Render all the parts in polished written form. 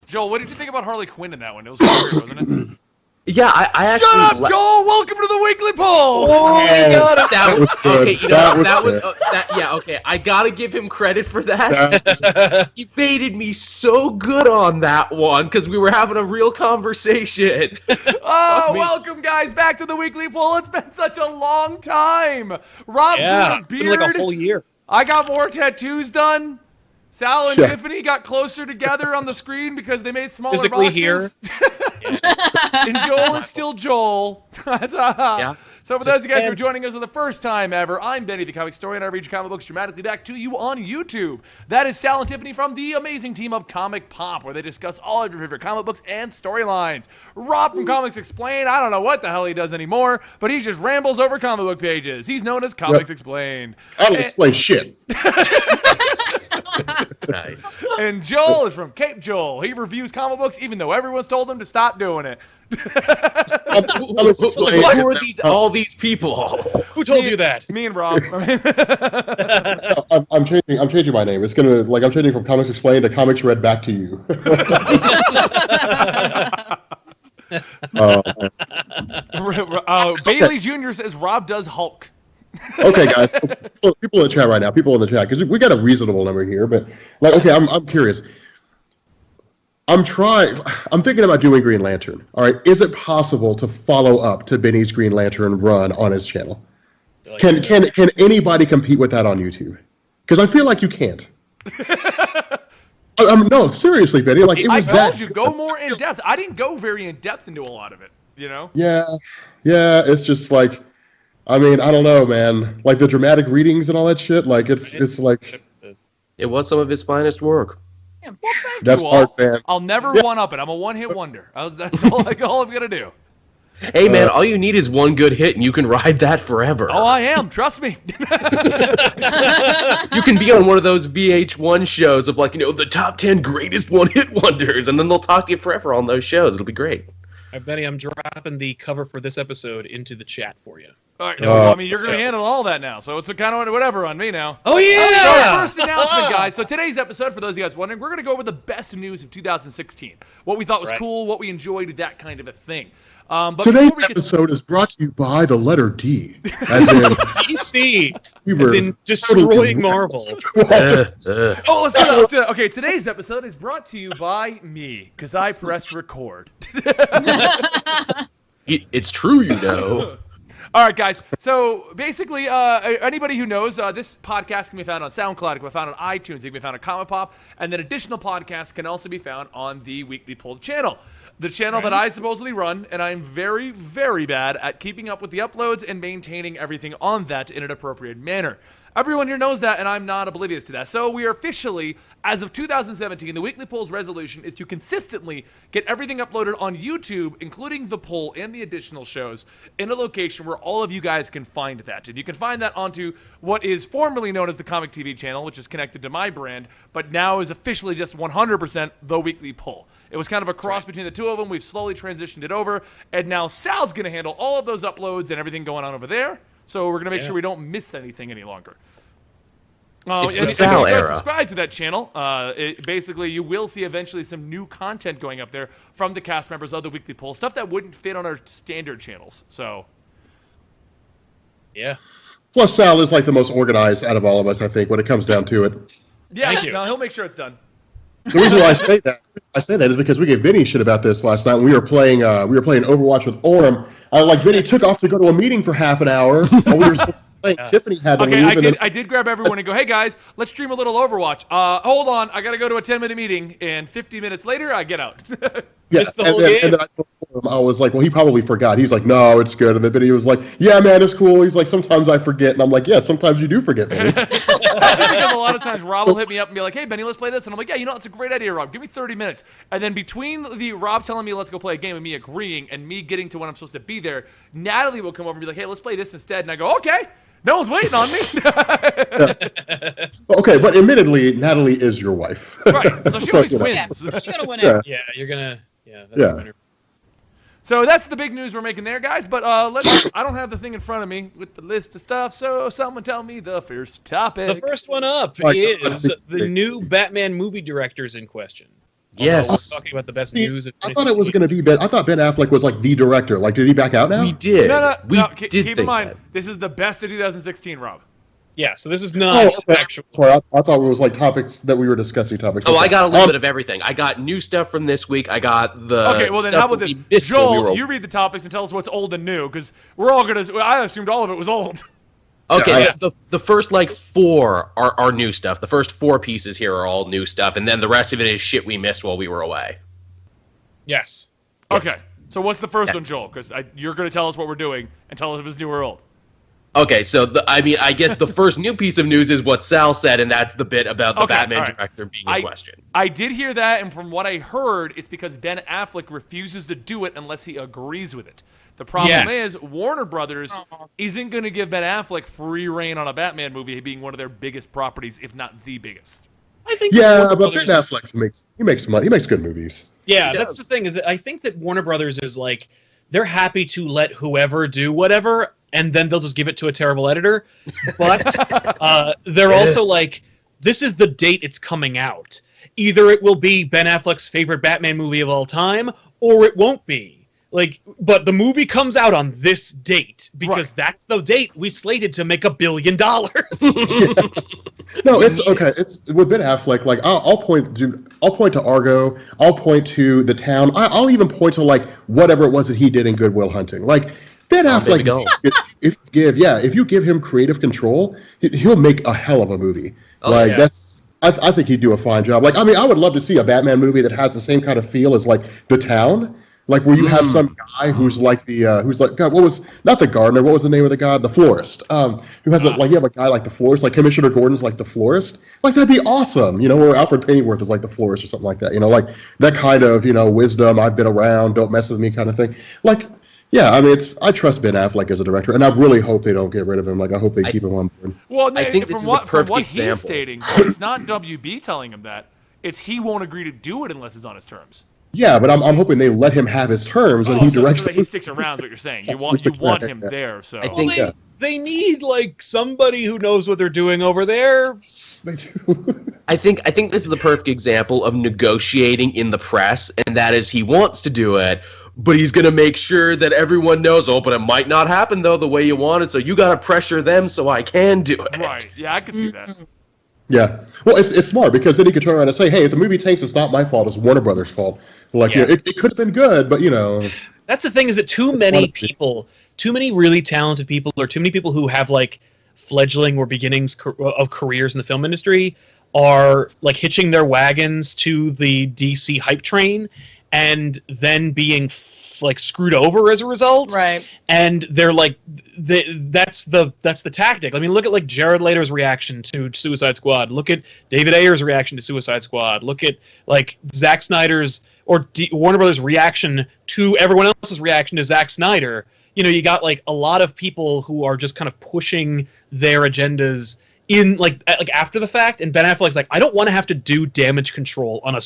Joel, what did you think about Harley Quinn in that one? It was weird, wasn't it? Yeah, I actually... Shut up, Joel! Welcome to the weekly poll! Oh my god! That was good. okay. You know That was yeah. Okay, I gotta give him credit for that. He baited me so good on that one because we were having a real conversation. Oh, welcome guys back to the weekly poll. It's been such a long time. Rob grew a it's beard. been like a whole year. I got more tattoos done. Sal and Yeah. Tiffany got closer together on the screen because they made smaller Physically boxes. here. And Joel is still Joel. Yeah. So for those of you guys who are joining us for the first time ever, I'm Benny, the Comicstorian. I read your comic books dramatically back to you on YouTube. That is Sal and Tiffany from the amazing team of Comic Pop, where they discuss all of your favorite comic books and storylines. Rob from Comics Explained, I don't know what the hell he does anymore, but he just rambles over comic book pages. He's known as Comics Explained. I don't explain shit. Nice. And Joel is from Cape Joel. He reviews comic books even though everyone's told him to stop doing it. Who are all these people? Who told you that? Me and Rob. I'm changing my name. It's gonna I'm changing from Comics Explained to Comics Read Back to You. Bailey Jr. says Rob does Hulk. Okay, guys. People in the chat right now. People in the chat, because we got a reasonable number here. But okay, I'm curious. I'm thinking about doing Green Lantern. All right, is it possible to follow up to Benny's Green Lantern run on his channel? Can anybody compete with that on YouTube? Because I feel like you can't. No, seriously, Benny. Like I told you, go more in depth. I didn't go very in depth into a lot of it. You know? Yeah. It's just like, I mean, I don't know, man. Like the dramatic readings and all that shit. Like it's like. It was some of his finest work. Yeah, well, thank That's you hard, all. man. I'll never one-up it. I'm a one-hit wonder. That's all I'm going to do. Hey, man, all you need is one good hit, and you can ride that forever. Oh, I am. Trust me. You can be on one of those VH1 shows of, like, the top 10 greatest one-hit wonders, and then they'll talk to you forever on those shows. It'll be great. Benny, I'm dropping the cover for this episode into the chat for you. All right, I mean, you're going to handle all that now, so it's kind of whatever on me now. Oh, yeah! So first announcement, guys. So today's episode, for those of you guys wondering, we're going to go over the best news of 2016. What we thought was cool, what we enjoyed, that kind of a thing. But today's episode is brought to you by the letter D. As in, DC, as in destroying Marvel. Let's do that. Okay, today's episode is brought to you by me, because I pressed record. It's true, you know. All right, guys. So basically, anybody who knows, this podcast can be found on SoundCloud, it can be found on iTunes, it can be found on Comic Pop, and then additional podcasts can also be found on the Weekly Poll channel. The channel that I supposedly run, and I'm very, very bad at keeping up with the uploads and maintaining everything on that in an appropriate manner. Everyone here knows that, and I'm not oblivious to that. So we are officially, as of 2017, the Weekly Poll's resolution is to consistently get everything uploaded on YouTube, including the poll and the additional shows, in a location where all of you guys can find that. And you can find that onto what is formerly known as the Comic TV channel, which is connected to my brand, but now is officially just 100% the Weekly Poll. It was kind of a cross between the two of them. We've slowly transitioned it over, and now Sal's going to handle all of those uploads and everything going on over there. So we're going to make sure we don't miss anything any longer. It's the and Sal if you guys era. subscribe to that channel, basically you will see eventually some new content going up there from the cast members of the Weekly Poll, stuff that wouldn't fit on our standard channels. So, yeah. Plus, Sal is like the most organized out of all of us, I think, when it comes down to it. yeah, Thank you. no, he'll make sure it's done. The reason why I say that is because we gave Vinny shit about this last night. When we were playing Overwatch with Orm. Vinny took off to go to a meeting for half an hour. While we were supposed to be playing. Tiffany had to leave. I did grab everyone and go, hey guys, let's stream a little Overwatch. Hold on, I got to go to a 10-minute meeting, and 50 minutes later, I get out. Yeah, Just the whole game? And then I told him, I was like, well, he probably forgot. He's like, no, it's good. And then Vinny was like, yeah, man, it's cool. He's like, sometimes I forget. And I'm like, yeah, sometimes you do forget, Vinny. Actually, because a lot of times Rob will hit me up and be like, hey, Benny, let's play this. And I'm like, yeah, it's a great idea, Rob. Give me 30 minutes. And then between the Rob telling me let's go play a game and me agreeing and me getting to when I'm supposed to be there, Natalie will come over and be like, hey, let's play this instead. And I go, okay. No one's waiting on me. Okay, but admittedly, Natalie is your wife. Right. So she always wins. Yeah, she's gonna win it. Yeah, you're gonna. Yeah. That's Yeah. a winner. So that's the big news we're making there, guys. But I don't have the thing in front of me with the list of stuff, so someone tell me the first topic. The first one up Right. is the new Batman movie directors in question. Yes. We're talking about the best See, news of I thought it was going to be Ben. I thought Ben Affleck was like the director. Like, did he back out now? We did. No, we keep did in think mind, that. this is the best of 2016, Rob. Yeah, so this is Oh, not okay. actual. Sorry, I thought it was like topics that we were discussing. Topics. Oh, Okay. I got a little bit of everything. I got new stuff from this week. I got the Okay, well then stuff how about that this? we missed when we Joel, were- you read the topics and tell us what's old and new, because we're all gonna. I assumed all of it was old. Okay, Yeah. the first like 4 are new stuff. The first 4 pieces here are all new stuff, and then the rest of it is shit we missed while we were away. Yes. Okay, so what's the first one, Joel? Because you're gonna tell us what we're doing and tell us if it's new or old. Okay, so I guess the first new piece of news is what Sal said, and that's the bit about the Okay, Batman all right. director being in question. I did hear that, and from what I heard, it's because Ben Affleck refuses to do it unless he agrees with it. The problem Yes. is Warner Brothers isn't going to give Ben Affleck free reign on a Batman movie, being one of their biggest properties, if not the biggest. I think Yeah, Warner but Ben Brothers is- Affleck makes money. He makes good movies. Yeah, He that's does. the thing, is that I think that Warner Brothers is like, they're happy to let whoever do whatever, and then they'll just give it to a terrible editor. But they're also like, this is the date it's coming out. Either it will be Ben Affleck's favorite Batman movie of all time, or it won't be. Like, but the movie comes out on this date because Right. that's the date we slated to make $1 billion. No, it's okay. It's with Ben Affleck. Like, I'll point to Argo. I'll point to The Town. I'll even point to like whatever it was that he did in Good Will Hunting. Like Ben Oh, baby Affleck, go. if you give him creative control, he'll make a hell of a movie. Oh, like yeah. that's. I think he'd do a fine job. Like, I mean, I would love to see a Batman movie that has the same kind of feel as like The Town. Like where you have some guy who's like God, what was not the gardener? What was the name of the guy? The florist. Who has like you have a guy like the florist, like Commissioner Gordon's like the florist. Like that'd be awesome, or Alfred Pennyworth is like the florist or something like that. Like that kind of wisdom. I've been around. Don't mess with me, kind of thing. Like yeah, I mean I trust Ben Affleck as a director, and I really hope they don't get rid of him. Like I hope they keep him on board. Well, I think this from is a what perfect he's example. stating, it's not WB telling him that. It's he won't agree to do it unless it's on his terms. Yeah, but I'm hoping they let him have his terms and he so directs. that he sticks around is what you're saying. You want him there. So I think- Well, they need like somebody who knows what they're doing over there. They do. I think this is the perfect example of negotiating in the press, and that is he wants to do it, but he's going to make sure that everyone knows, but it might not happen, though, the way you want it, so you got to pressure them so I can do it. right, yeah, I could see that. Yeah, well, it's smart because then he could turn around and say, "Hey, if the movie tanks, it's not my fault; it's Warner Brothers' fault." Like, Yeah. it could have been good, but That's the thing, is that too many people, too many really talented people, or too many people who have like fledgling or beginnings of careers in the film industry are like hitching their wagons to the DC hype train and then being like screwed over as a result. Right. And they're like, that's the tactic. I mean, look at like Jared Leto's reaction to Suicide Squad. Look at David Ayer's reaction to Suicide Squad. Look at like Zack Snyder's or Warner Brothers' reaction to everyone else's reaction to Zack Snyder. You got like a lot of people who are just kind of pushing their agendas in like after the fact. And Ben Affleck's like, I don't want to have to do damage control on a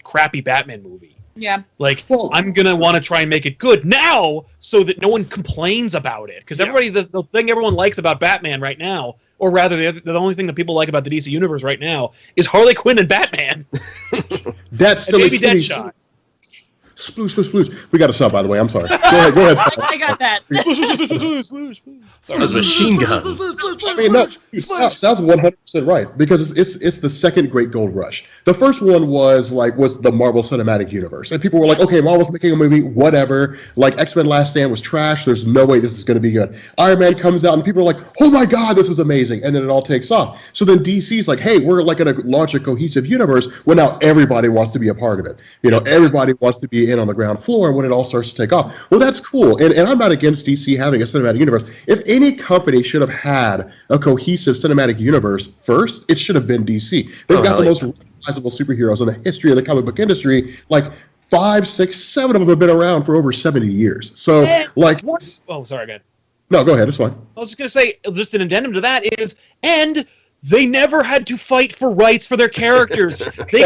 crappy Batman movie. Yeah. Like, Well- I'm gonna want to try and make it good now, so that no one complains about it. Because everybody, the thing everyone likes about Batman right now, or rather, the only thing that people like about the DC universe right now, is Harley Quinn and Batman. that's And silly. maybe Deadshot. Sploosh, sploosh, sploosh. We got to stop, by the way. I'm sorry. Go ahead. I got that. Those machine guns. I mean, no, Sal's 100% right because it's the second great gold rush. The first one was the Marvel Cinematic Universe, and people were like, okay, Marvel's making a movie, whatever. Like X-Men: Last Stand was trash. There's no way this is going to be good. Iron Man comes out, and people are like, oh my god, this is amazing, and then it all takes off. So then DC's like, hey, we're like going to launch a cohesive universe where now everybody wants to be a part of it. Everybody wants to be in on the ground floor when it all starts to take off. Well, that's cool, and I'm not against DC having a cinematic universe. If any company should have had a cohesive cinematic universe first, it should have been DC. They've got the most recognizable superheroes in the history of the comic book industry. Like 5, 6, 7 of them have been around for over 70 years. So, Oh, sorry, go ahead. no, go ahead. It's fine. I was just gonna say, just an addendum to that is, and they never had to fight for rights for their characters. They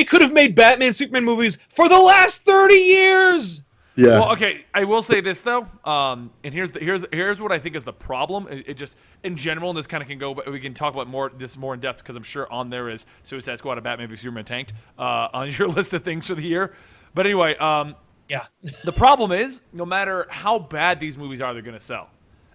could have made Batman, Superman movies for the last 30 years. Yeah. Well, okay. I will say this though, and here's what I think is the problem. It just in general, and this kind of can go, but we can talk about more in depth because I'm sure on there is Suicide Squad and Batman v Superman tanked on your list of things for the year. But anyway, Yeah. the problem is no matter how bad these movies are, they're going to sell.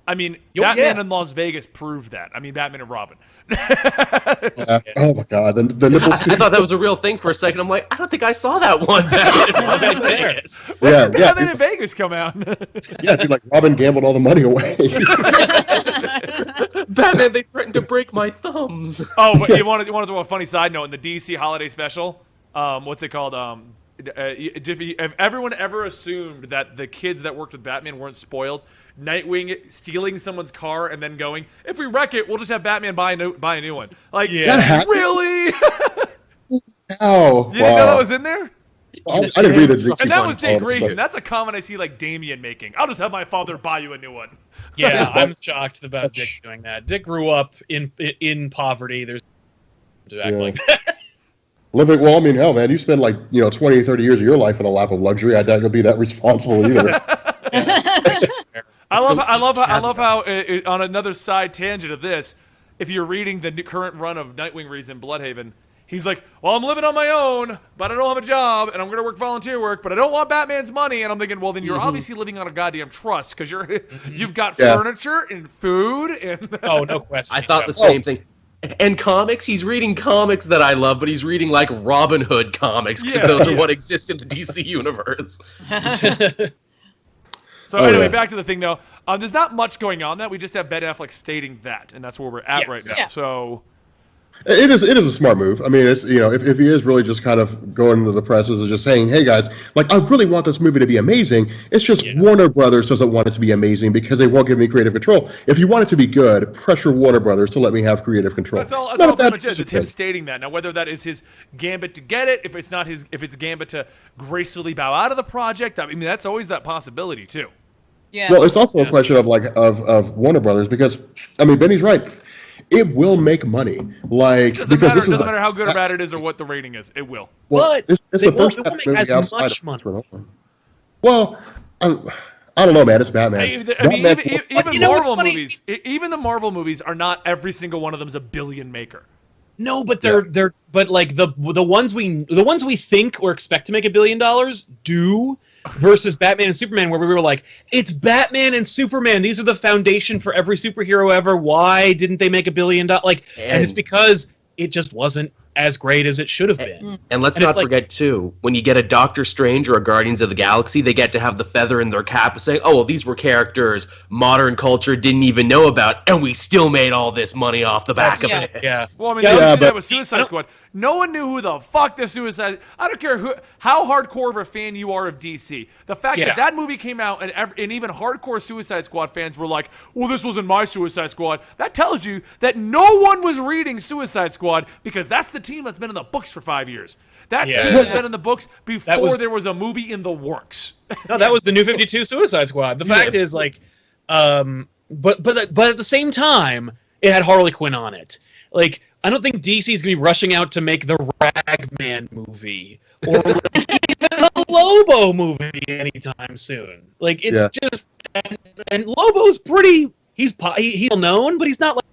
I mean, Batman in Las Vegas proved that. I mean, Batman and Robin. Yeah. Oh my God, the nipple I thought that was a real thing for a second. I'm like, I don't think I saw that one. Batman in Vegas. When Yeah, did yeah, Batman in Vegas come out? Yeah, dude, like Robin gambled all the money away. Batman, they threatened to break my thumbs. Oh, but you want to do a funny side note in the DC holiday special? What's it called? If everyone ever assumed that the kids that worked with Batman weren't spoiled, Nightwing stealing someone's car and then going, if we wreck it, we'll just have Batman buy a new one. Like, Yeah. That happened? really? Oh, You didn't know that was in there? I didn't read the And that was Dick Grayson. Grayson. That's a comment I see like Damien making. I'll just have my father buy you a new one. Yeah, I'm shocked about Dick doing that. Dick grew up in poverty. There's to act like that. Living well, I mean, hell, man, you spend like 20, 30 years of your life in a lap of luxury. I doubt you'll be that responsible either. I love how on another side tangent of this, if you're reading the current run of Nightwing reads in Bloodhaven, he's like, well, I'm living on my own, but I don't have a job, and I'm going to work volunteer work, but I don't want Batman's money. And I'm thinking, well, then you're obviously living on a goddamn trust because you've got furniture and food and. Oh, no question. I thought the same thing. And comics, he's reading comics that I love, but he's reading like Robin Hood comics because those are what exist in the DC universe. So anyway, back to the thing though. There's not much going on that. We just have Ben Affleck stating that, and that's where we're at right now. Yeah. So It is a smart move. I mean, it's if he is really just kind of going into the presses and just saying, hey guys, like I really want this movie to be amazing. It's just Warner Brothers doesn't want it to be amazing because they won't give me creative control. If you want it to be good, pressure Warner Brothers to let me have creative control. that's all. It's That's not all a bad pretty much is. It's decision. him stating that. Now, whether that is his gambit to get it, if it's not his, if it's gambit to gracefully bow out of the project, I mean, that's always that possibility too. Yeah. Well, it's also a question of of Warner Brothers because I mean, Benny's right. It will make money, like Doesn't because this matter is how good or bad it is or what the rating is. It will. But it's they the first won't make movie as outside much of money. Christopher Nolan. Well, I don't know, man. It's Batman. I mean, Batman- even you know what's Marvel funny? movies, even the Marvel movies are not every single one of them is a billion maker. No, but they're but like the ones we think or expect to make $1 billion do versus Batman and Superman, where we were like, it's Batman and Superman. These are the foundation for every superhero ever. Why didn't they make $1 billion? Like, and it's because it just wasn't as great as it should have been. And let's And not it's like- forget, too, when you get a Doctor Strange or a Guardians of the Galaxy, they get to have the feather in their cap saying, oh, well, these were characters modern culture didn't even know about, and we still made all this money off the back of Yeah. it. Yeah. Well, I mean, Yeah, they did that but- with Suicide Squad. No one knew who the fuck the Suicide. I don't care how hardcore of a fan you are of DC. The fact Yeah. that movie came out and even hardcore Suicide Squad fans were like, "Well, this wasn't my Suicide Squad." That tells you that no one was reading Suicide Squad because that's the team that's been in the books for 5 years. That Yeah. team has been in the books before was- there was a movie in the works. No, that was the New 52 Suicide Squad. The fact is, like, but at the same time, it had Harley Quinn on it. Like, I don't think DC's gonna be rushing out to make the Ragman movie or even a Lobo movie anytime soon. Like, it's just and Lobo's pretty. He's well known, but he's not like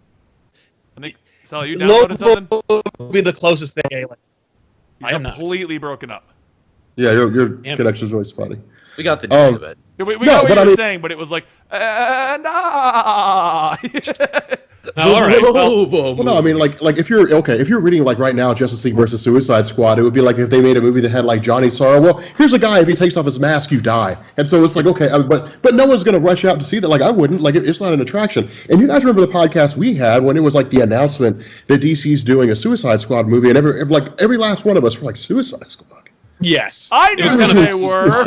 I think. Sal, you downloaded something? Lobo would be the closest thing. Like, I You're am not. completely broken up. Yeah, your Damn. connection's really spotty. We got the gist of it. We No, got what but you I were mean- saying, but it was like, nah. All right. Well, Well, no, I mean, like if you're reading like right now Justice League versus Suicide Squad, it would be like if they made a movie that had like Johnny Sorrow. Well, here's a guy, if he takes off his mask, you die, and so it's like okay, but no one's gonna rush out to see that. Like I wouldn't. Like it's not an attraction. And you guys remember the podcast we had when it was like the announcement that DC's doing a Suicide Squad movie, and every last one of us were like Suicide Squad. yes. I knew It was who kind of they were.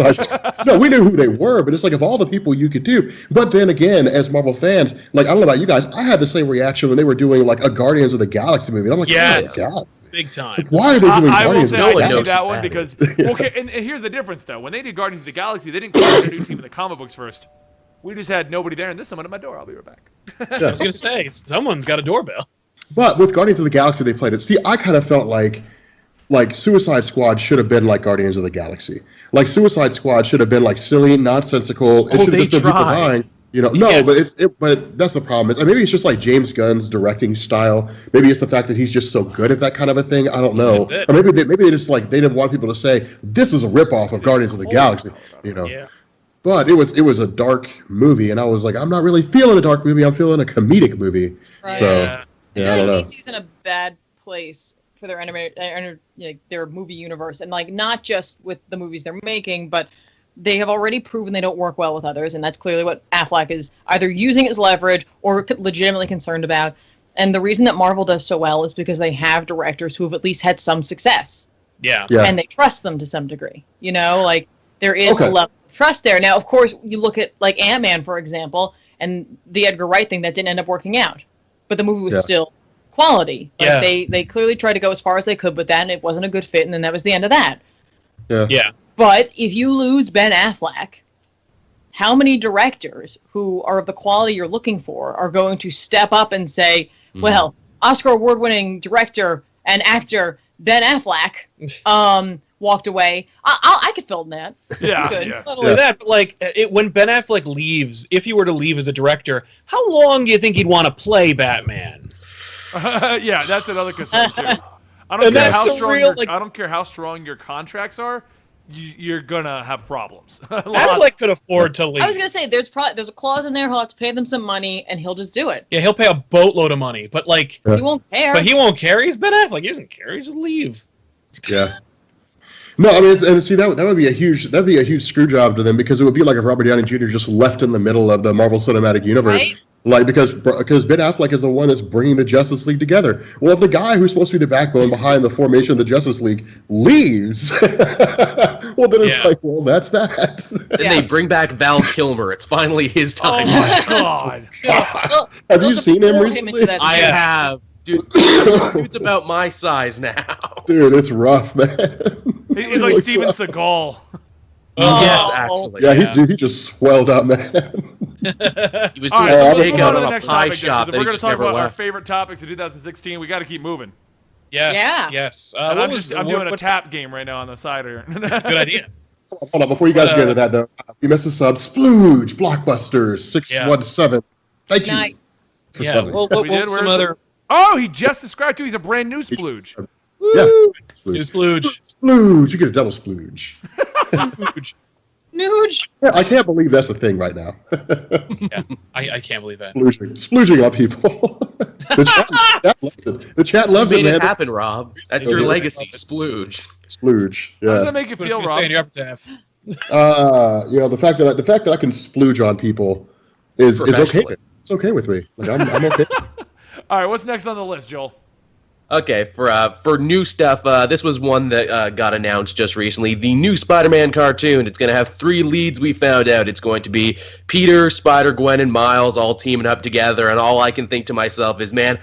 No, we knew who they were, but it's like of all the people you could do. But then again, as Marvel fans, like I don't know about you guys, I had the same reaction when they were doing like a Guardians of the Galaxy movie. And I'm like, Yes. oh my God. Big time. Like, why are they doing I will Guardians say of I the did Galaxy? that one bad. because okay, and here's the difference though. When they did Guardians of the Galaxy, they didn't create a new team in the comic books first. We just had nobody there, and there's someone at my door. I'll be right back. I was gonna say someone's got a doorbell. But with Guardians of the Galaxy, they played it. See, I kind of felt like like Suicide Squad should have been like Guardians of the Galaxy. Like Suicide Squad should have been like silly, nonsensical. It should have just been people dying. But that's the problem. Maybe it's just like James Gunn's directing style. Maybe it's the fact that he's just so good at that kind of a thing. I don't know. Or maybe they just like they didn't want people to say this is a ripoff of Guardians of the Galaxy. Yeah. But it was a dark movie, and I was like, I'm not really feeling a dark movie. I'm feeling a comedic movie. Right. So I feel like DC's in a bad place for their their movie universe, and like not just with the movies they're making, but they have already proven they don't work well with others, and that's clearly what Affleck is either using as leverage or legitimately concerned about. And the reason that Marvel does so well is because they have directors who have at least had some success. Yeah. And they trust them to some degree. Like there is a level of trust there. Now, of course, you look at like Ant-Man, for example, and the Edgar Wright thing that didn't end up working out, but the movie was still quality. They clearly tried to go as far as they could with that, and it wasn't a good fit, and then that was the end of that. Yeah. But if you lose Ben Affleck, how many directors who are of the quality you're looking for are going to step up and say, well, Oscar award-winning director and actor Ben Affleck walked away. I could film that. Yeah. Not only that, but like when Ben Affleck leaves, if he were to leave as a director, how long do you think he'd want to play Batman? Yeah, that's another concern too. I don't care how strong your contracts are. You're gonna have problems. Affleck could afford to leave. I was gonna say there's a clause in there. He'll have to pay them some money, and he'll just do it. Yeah, he'll pay a boatload of money, but like he won't care. But he won't care. He's Ben Affleck. He doesn't care. He just leave. Yeah. No, I mean, and see that would be a huge screw job to them, because it would be like if Robert Downey Jr. just left in the middle of the Marvel Cinematic Universe. Right? Like, because Ben Affleck is the one that's bringing the Justice League together. Well, if the guy who's supposed to be the backbone behind the formation of the Justice League leaves, well, then it's like, well, that's that. Then they bring back Val Kilmer. It's finally his time. Oh my god! Have you seen him recently? I have. Dude, dude's about my size now. Dude, it's rough, man. He's like Steven Seagal. Yes, actually. Yeah, he just swelled up, man. He was doing a stakeout on a pie shop that we're he going to just talk never about our left. favorite topics of 2016. We got to keep moving. Yes. I'm doing a tap game right now on the side here. Good idea. Hold on, before you guys get into that, though, you missed a sub. Splooge, Blockbusters, 617. Thank you. Nice. For Yeah, subbing. we'll some other... Oh, he just subscribed to. He's a brand new splooge. Yeah. New splooge. Splooge. You get a double splooge. Nuge. Yeah, I can't believe that's a thing right now. Yeah, I can't believe that. Splooging on people. The chat loves You it, made man. it happen, Rob. That's your legacy, splooge. Splooge. How does Yeah. that make you feel, Feel, Rob? your epitaph. The fact that I can splooge on people is okay. Professionally. It's okay with me. Like, I'm okay. All right, what's next on the list, Joel? Okay, for new stuff, this was one that got announced just recently. The new Spider-Man cartoon. It's going to have 3 leads we found out. It's going to be Peter, Spider-Gwen, and Miles all teaming up together, and all I can think to myself is, man,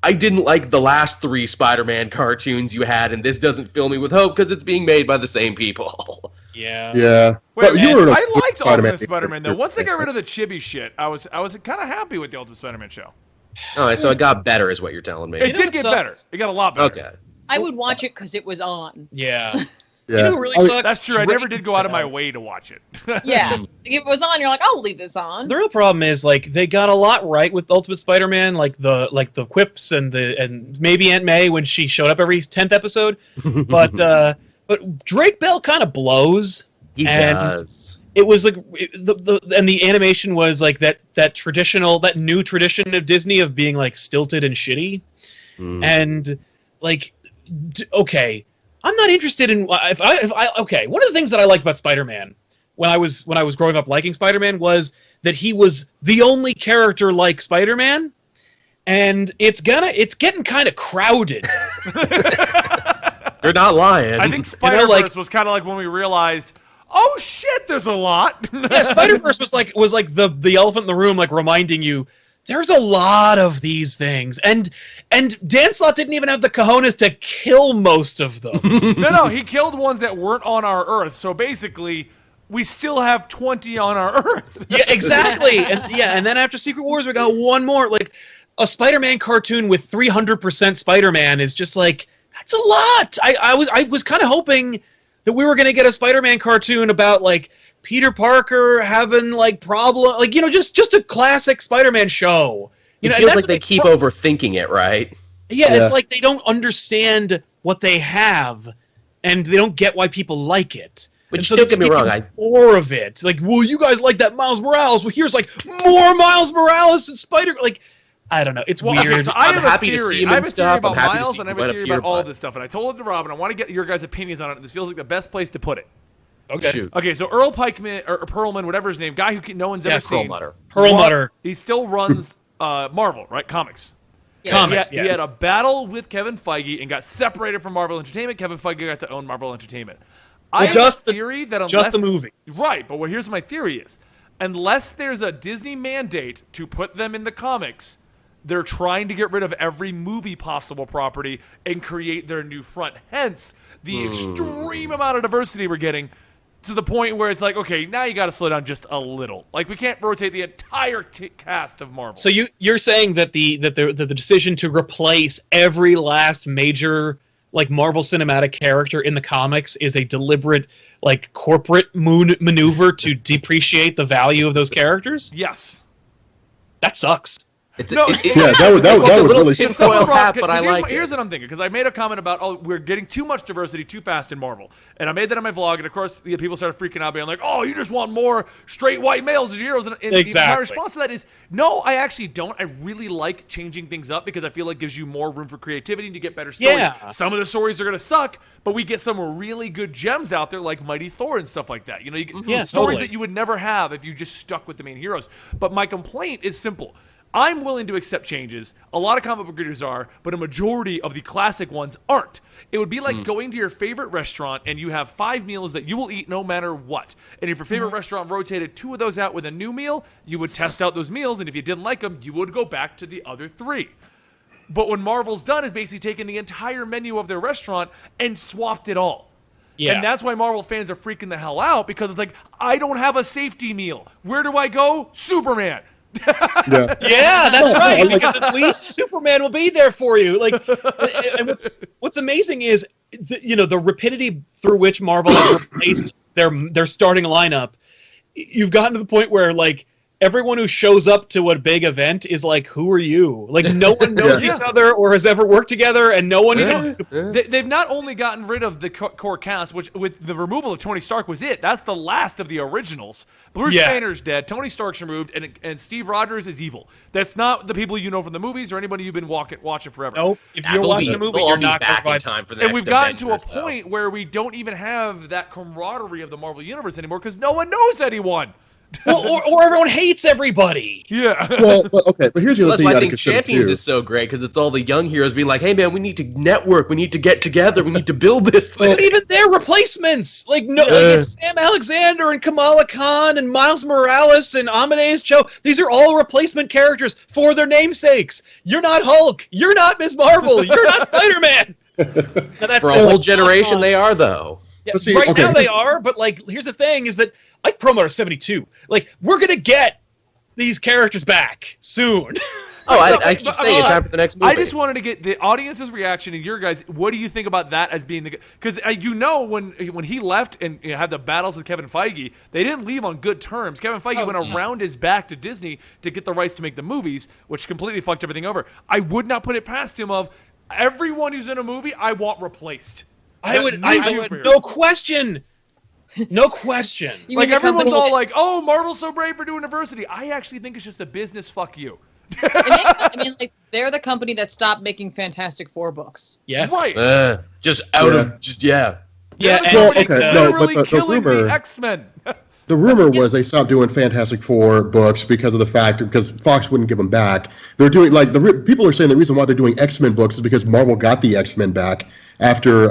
I didn't like the last 3 Spider-Man cartoons you had, and this doesn't fill me with hope because it's being made by the same people. Yeah. Yeah. Wait, But you were in a I liked Spider-Man Ultimate Spider-Man, though. Once they got rid of the chibi shit, I was kind of happy with the Ultimate Spider-Man show. All right, so it got better is what you're telling me. It did get better. It got a lot better. Okay. I would watch it because it was on. Yeah. Yeah. You know who really sucked? That's true. I never did go out of my way to watch it. Yeah. If it was on, you're like, I'll leave this on. The real problem is like they got a lot right with Ultimate Spider-Man, like the quips and maybe Aunt May when she showed up every 10th episode, but Drake Bell kind of blows. He does. It was like the animation was like that new tradition of Disney of being like stilted and shitty, and like okay, I'm not interested in if I okay. One of the things that I liked about Spider-Man when I was growing up liking Spider-Man was that he was the only character like Spider-Man, and it's getting kind of crowded. You're not lying. I think Spider-Verse was kind of like when we realized, oh shit, there's a lot. Yeah, Spider-Verse was like the elephant in the room, like reminding you there's a lot of these things, and Dan Slott didn't even have the cojones to kill most of them. No, he killed ones that weren't on our Earth. So basically, we still have 20 on our Earth. Yeah, exactly. And then after Secret Wars, we got one more. Like a Spider-Man cartoon with 300% Spider-Man is just like, That's a lot. I was kind of hoping that we were going to get a Spider-Man cartoon about like Peter Parker having like problem, like just a classic Spider-Man show. It feels like they keep overthinking it, right? Yeah, it's like they don't understand what they have, and they don't get why people like it. But so don't get me wrong, more of it. Like, well, you guys like that Miles Morales. Well, here's like more Miles Morales and Spider. Like, I don't know. It's weird. So I'm happy to see him and stuff. I have a theory about I'm happy to Miles, see and I him have a right theory up here, about all but- this stuff. And I told it to Rob, and I want to get your guys' opinions on it. This feels like the best place to put it. Okay. Shoot. Okay, so Earl Pikeman or Perlman, whatever his name, guy who no one's ever seen. Perlmutter. He still runs Marvel, right? Comics. Yeah. Comics. He had a battle with Kevin Feige and got separated from Marvel Entertainment. Kevin Feige got to own Marvel Entertainment. I have a theory that unless, just the movie. Right, but here's my theory is, unless there's a Disney mandate to put them in the comics, they're trying to get rid of every movie possible property and create their new front. Hence, the extreme amount of diversity we're getting to the point where it's like, okay, now you got to slow down just a little. Like, we can't rotate the entire cast of Marvel. So you're saying that the decision to replace every last major like Marvel Cinematic character in the comics is a deliberate like corporate maneuver to depreciate the value of those characters? Yes. That sucks. It's No. that was a little really. tinfoil hat, but I like Here's it. what I'm thinking, because I made a comment about, we're getting too much diversity too fast in Marvel. And I made that on my vlog, and of course, people started freaking out, being like, oh, you just want more straight white males as your heroes. And my Exactly. response to that is, no, I actually don't. I really like changing things up, because I feel like it gives you more room for creativity to get better stories. Yeah. Some of the stories are going to suck, but we get some really good gems out there, like Mighty Thor and stuff like that. You know, you get stories totally. that you would never have if you just stuck with the main heroes. But my complaint is simple. I'm willing to accept changes. A lot of comic book readers are, but a majority of the classic ones aren't. It would be like going to your favorite restaurant and you have 5 meals that you will eat no matter what. And if your favorite restaurant rotated 2 of those out with a new meal, you would test out those meals, and if you didn't like them, you would go back to the other 3. But what Marvel's done is basically taken the entire menu of their restaurant and swapped it all. Yeah. And that's why Marvel fans are freaking the hell out, because it's like, I don't have a safety meal. Where do I go? Superman. Yeah. Yeah, that's No, right. I like- Because at least Superman will be there for you. Like, and what's amazing is, the rapidity through which Marvel has replaced their starting lineup. You've gotten to the point where like everyone who shows up to a big event is like, who are you? Like, no one knows Yeah. each other or has ever worked together, and no one even. They've not only gotten rid of the core cast, which with the removal of Tony Stark was it. That's the last of the originals. Bruce Yeah. Banner's dead. Tony Stark's removed, and Steve Rogers is evil. That's not the people you know from the movies or anybody you've been watching forever. Nope. If Yeah, you're they'll watching be- a movie, they'll all you're be not back in going time for the And next we've gotten to a Avengers, though. point where we don't even have that camaraderie of the Marvel Universe anymore because no one knows anyone. Well, or everyone hates everybody. Yeah. Well, but here's the other That's thing why you got I to think consider Champions too. is so great, because it's all the young heroes being like, hey man, we need to network, we need to get together, we need to build this thing. But even their replacements, like it's Sam Alexander and Kamala Khan and Miles Morales and Amadeus Cho. These are all replacement characters for their namesakes. You're not Hulk. You're not Ms. Marvel. You're not Spider-Man. Now, that's For a whole generation, they are though. Yeah, Let's see, right okay, now they here's- are, but like, here's the thing: is that like Promoter 72, like we're gonna get these characters back soon. Oh, No, I but- keep saying time for the next movie. I just wanted to get the audience's reaction and your guys. What do you think about that as being the? Because when he left and had the battles with Kevin Feige, they didn't leave on good terms. Kevin Feige went around his back to Disney to get the rights to make the movies, which completely fucked everything over. I would not put it past him of everyone who's in a movie I want replaced. I would, no question, no question. You Like mean the everyone's company all like, "Oh, Marvel's so brave for doing diversity." I actually think it's just a business fuck you. I mean, like, they're the company that stopped making Fantastic Four books. Yes, Right. Just out Yeah. of just yeah. Yeah, They're and Well, the company okay, no, but literally the killing rumor- the X-Men. The rumor was they stopped doing Fantastic Four books because of the fact because Fox wouldn't give them back. They're doing like people are saying the reason why they're doing X-Men books is because Marvel got the X-Men back after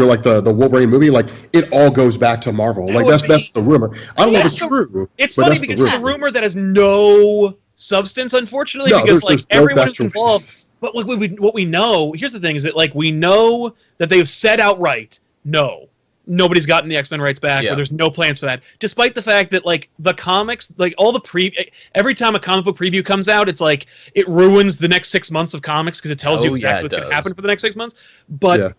like the Wolverine movie. Like it all goes back to Marvel. Like would that's the rumor. I don't know if it's Yeah. true. It's but funny that's the because it's a rumor that has no substance, unfortunately, No, because there's like no everyone who's factual involved. basis. But what we know, here's the thing: is that like we know that they've said outright, no, nobody's gotten the X-Men rights back, Yeah. or there's no plans for that. Despite the fact that like the comics, like all the every time a comic book preview comes out, it's like it ruins the next 6 months of comics because it tells you exactly what's going to happen for the next 6 months. But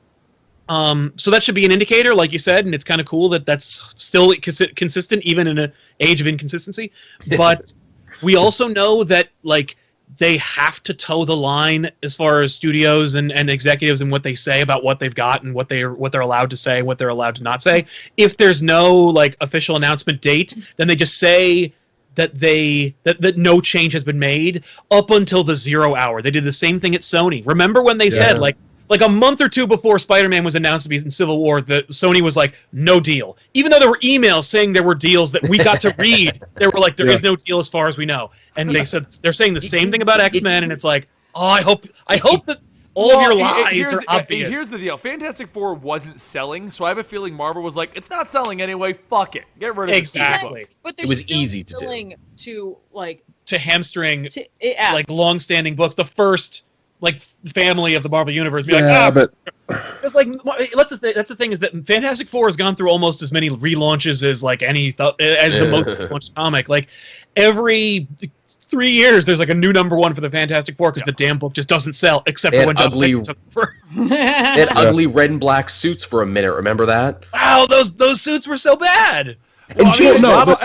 so that should be an indicator, like you said, and it's kind of cool that that's still consistent even in an age of inconsistency. But we also know that like they have to toe the line as far as studios and executives and what they say about what they've got and what they're allowed to say, what they're allowed to not say. If there's no like official announcement date, then they just say that that no change has been made up until the 0 hour. They did the same thing at Sony. Remember when they said like a month or two before Spider-Man was announced to be in Civil War, Sony was like, no deal. Even though there were emails saying there were deals that we got to read, they were like, there is no deal as far as we know. And they said they're saying the same thing about X-Men, and it's like, oh, I hope that all of your lies are obvious. Here's the deal. Fantastic Four wasn't selling, so I have a feeling Marvel was like, it's not selling anyway, fuck it. Get rid of it. Exactly. But It was easy to do. To hamstring like long-standing books. The first like family of the Marvel Universe. Be but it's like that's the thing is that Fantastic Four has gone through almost as many relaunches as like the most launched comic. Like every 3 years, there's like a new #1 for the Fantastic Four because the damn book just doesn't sell except for when ugly, Doug took over. and ugly red and black suits for a minute. Remember that? Wow, those suits were so bad. And Joe as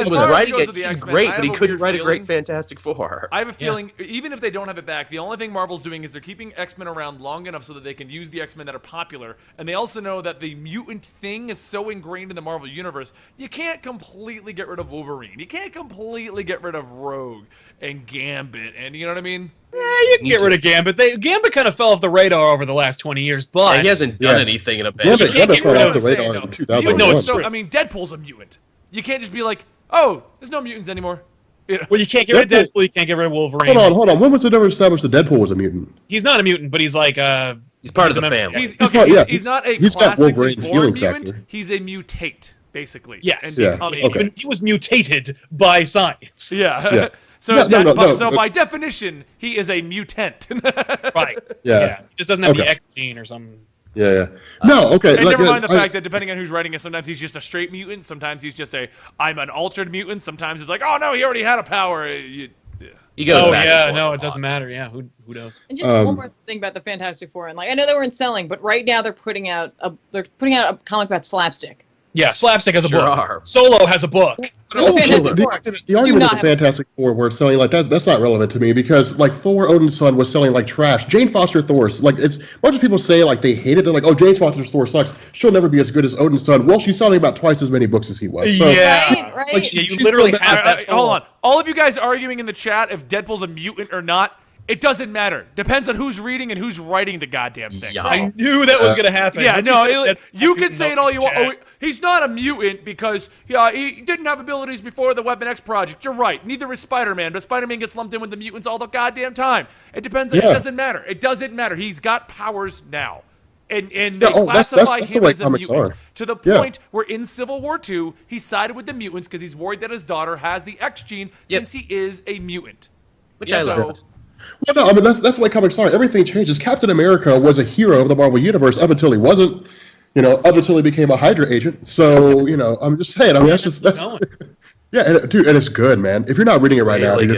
was far as writing goes it. with the He's X-Men, great, I but he have a couldn't weird write a great feeling- Fantastic Four. I have a feeling, even if they don't have it back, the only thing Marvel's doing is they're keeping X-Men around long enough so that they can use the X-Men that are popular. And they also know that the mutant thing is so ingrained in the Marvel Universe, you can't completely get rid of Wolverine. You can't completely get rid of Rogue and Gambit, and you know what I mean? Yeah, you can get rid of Gambit. Gambit kind of fell off the radar over the last 20 years, but he hasn't done anything in a bit. Gambit get fell rid off the of radar no. in 2001. No, so, I mean, Deadpool's a mutant. You can't just be like, oh, there's no mutants anymore. You know? well, you can't get rid of Deadpool. You can't get rid of Wolverine. Hold on. When was it ever established that Deadpool was a mutant? He's not a mutant, but he's like He's part of the a member- family. He's not a he's got classically Wolverine's born healing mutant. factor. He's a mutate, basically. Yes. And Yeah, becoming okay. He was mutated by science. Yeah. So, by definition, he is a mutant. Right. Yeah. He just doesn't have the Okay. X gene or something. Yeah. No, okay. And like, never mind the I- fact that depending on who's writing it, sometimes he's just a straight mutant. Sometimes he's just I'm an altered mutant. Sometimes it's like, oh no, he already had a power. He goes Oh back yeah, and forth no, a it doesn't lot. matter. Yeah, who knows? And just one more thing about the Fantastic Four, and like I know they weren't selling, but right now they're putting out a comic about slapstick. Yeah, Slapstick has a Sure book. are. Solo has a book. The Fantastic Four. The argument not of the have- Fantastic Four were selling like that's not relevant to me because like Thor Odin's Son was selling like trash. Jane Foster Thor's like it's a bunch of people say like they hate it. They're like, oh, Jane Foster Thor sucks. She'll never be as good as Odin's Son. Well, she's selling about twice as many books as he was. So, Yeah. Right. Like, Yeah, you she's literally still have that. Hold on. All of you guys arguing in the chat if Deadpool's a mutant or not, it doesn't matter. Depends on who's reading and who's writing the goddamn thing. Yeah. I knew that was going to happen. Yeah, Once no, said you that, can say it all you want. chat. Oh, he's not a mutant because he didn't have abilities before the Weapon X project. You're right. Neither is Spider-Man, but Spider-Man gets lumped in with the mutants all the goddamn time. It depends. It doesn't matter. It doesn't matter. He's got powers now. And they classify that's the him way as a comics mutant are. to the Yeah. point where in Civil War II, he sided with the mutants because he's worried that his daughter has the X gene since he is a mutant. Which I love. Well, no, I mean that's the way comics are. Everything changes. Captain America was a hero of the Marvel Universe up until he wasn't. Up until he became a Hydra agent. So I'm just saying. I mean, that's yeah, and it's good, man. If you're not reading it right now, Really dude,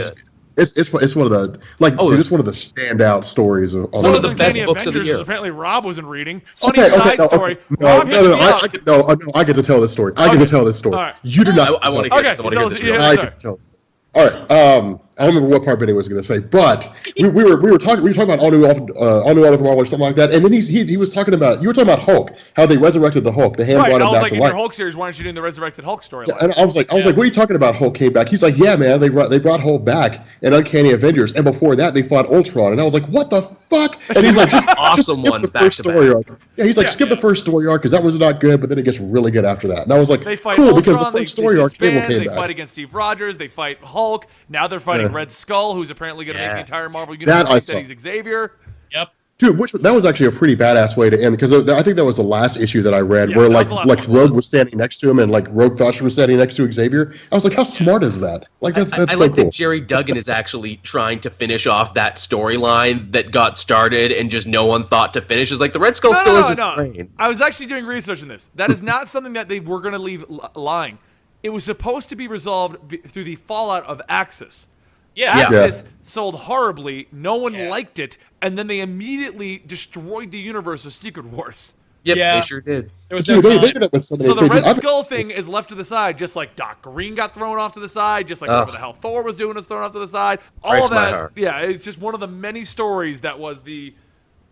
it's one of the it's one of the standout stories of One of the best best books of the Avengers year. Apparently, Rob wasn't reading. Funny side story. No, Rob hit me up. I get to tell this story. I get to tell this story. All right. You do not. I want to Okay, hear this. I want to hear this. yeah. real I sorry. get to tell this. All right. I don't remember what part Benny was going to say, but we were talking about all new Marvel or something like that, and then he was talking about you were talking about Hulk, how they resurrected the Hulk, the hand Right, brought I him was back like, to in life. your Hulk series, why aren't you doing the Resurrected Hulk storyline? And I was like, what are you talking about? Hulk came back. He's like, yeah, man, they brought Hulk back in Uncanny Avengers, and before that they fought Ultron, and I was like, what the fuck? And he's like, just Awesome skip one the back first to story back. arc. Yeah, he's like, skip the first story arc because that was not good, but then it gets really good after that. And I was like, They fight cool, Ultron, because the they first story arc disband, came they back. fight against Steve Rogers, they fight Hulk. Now they're fighting Yeah. Red Skull, who's apparently going to make the entire Marvel That universe I think saw. that he's Xavier. Yep. Dude, that was actually a pretty badass way to end, because I think that was the last issue that I read, Yeah, where that was the last like one. Rogue was standing next to him, and like Rogue thought she was standing next to Xavier. I was like, how smart is that? Like that's I so like cool. that Jerry Duggan is actually trying to finish off that storyline that got started and just no one thought to finish. It's like the Red Skull still has his brain. I was actually doing research on this. That is not something that they were going to leave lying. It was supposed to be resolved through the fallout of Axis. Yeah. Axis sold horribly. No one liked it, and then they immediately destroyed the universe of Secret Wars. Yep, Yeah. they sure did. There was Dude, no they time. did it with so many So the things. Red Skull thing is left to the side, just like Doc Green got thrown off to the side, just like whatever the hell Thor was doing was thrown off to the side. All Breaks of my that, heart. yeah, it's just one of the many stories that was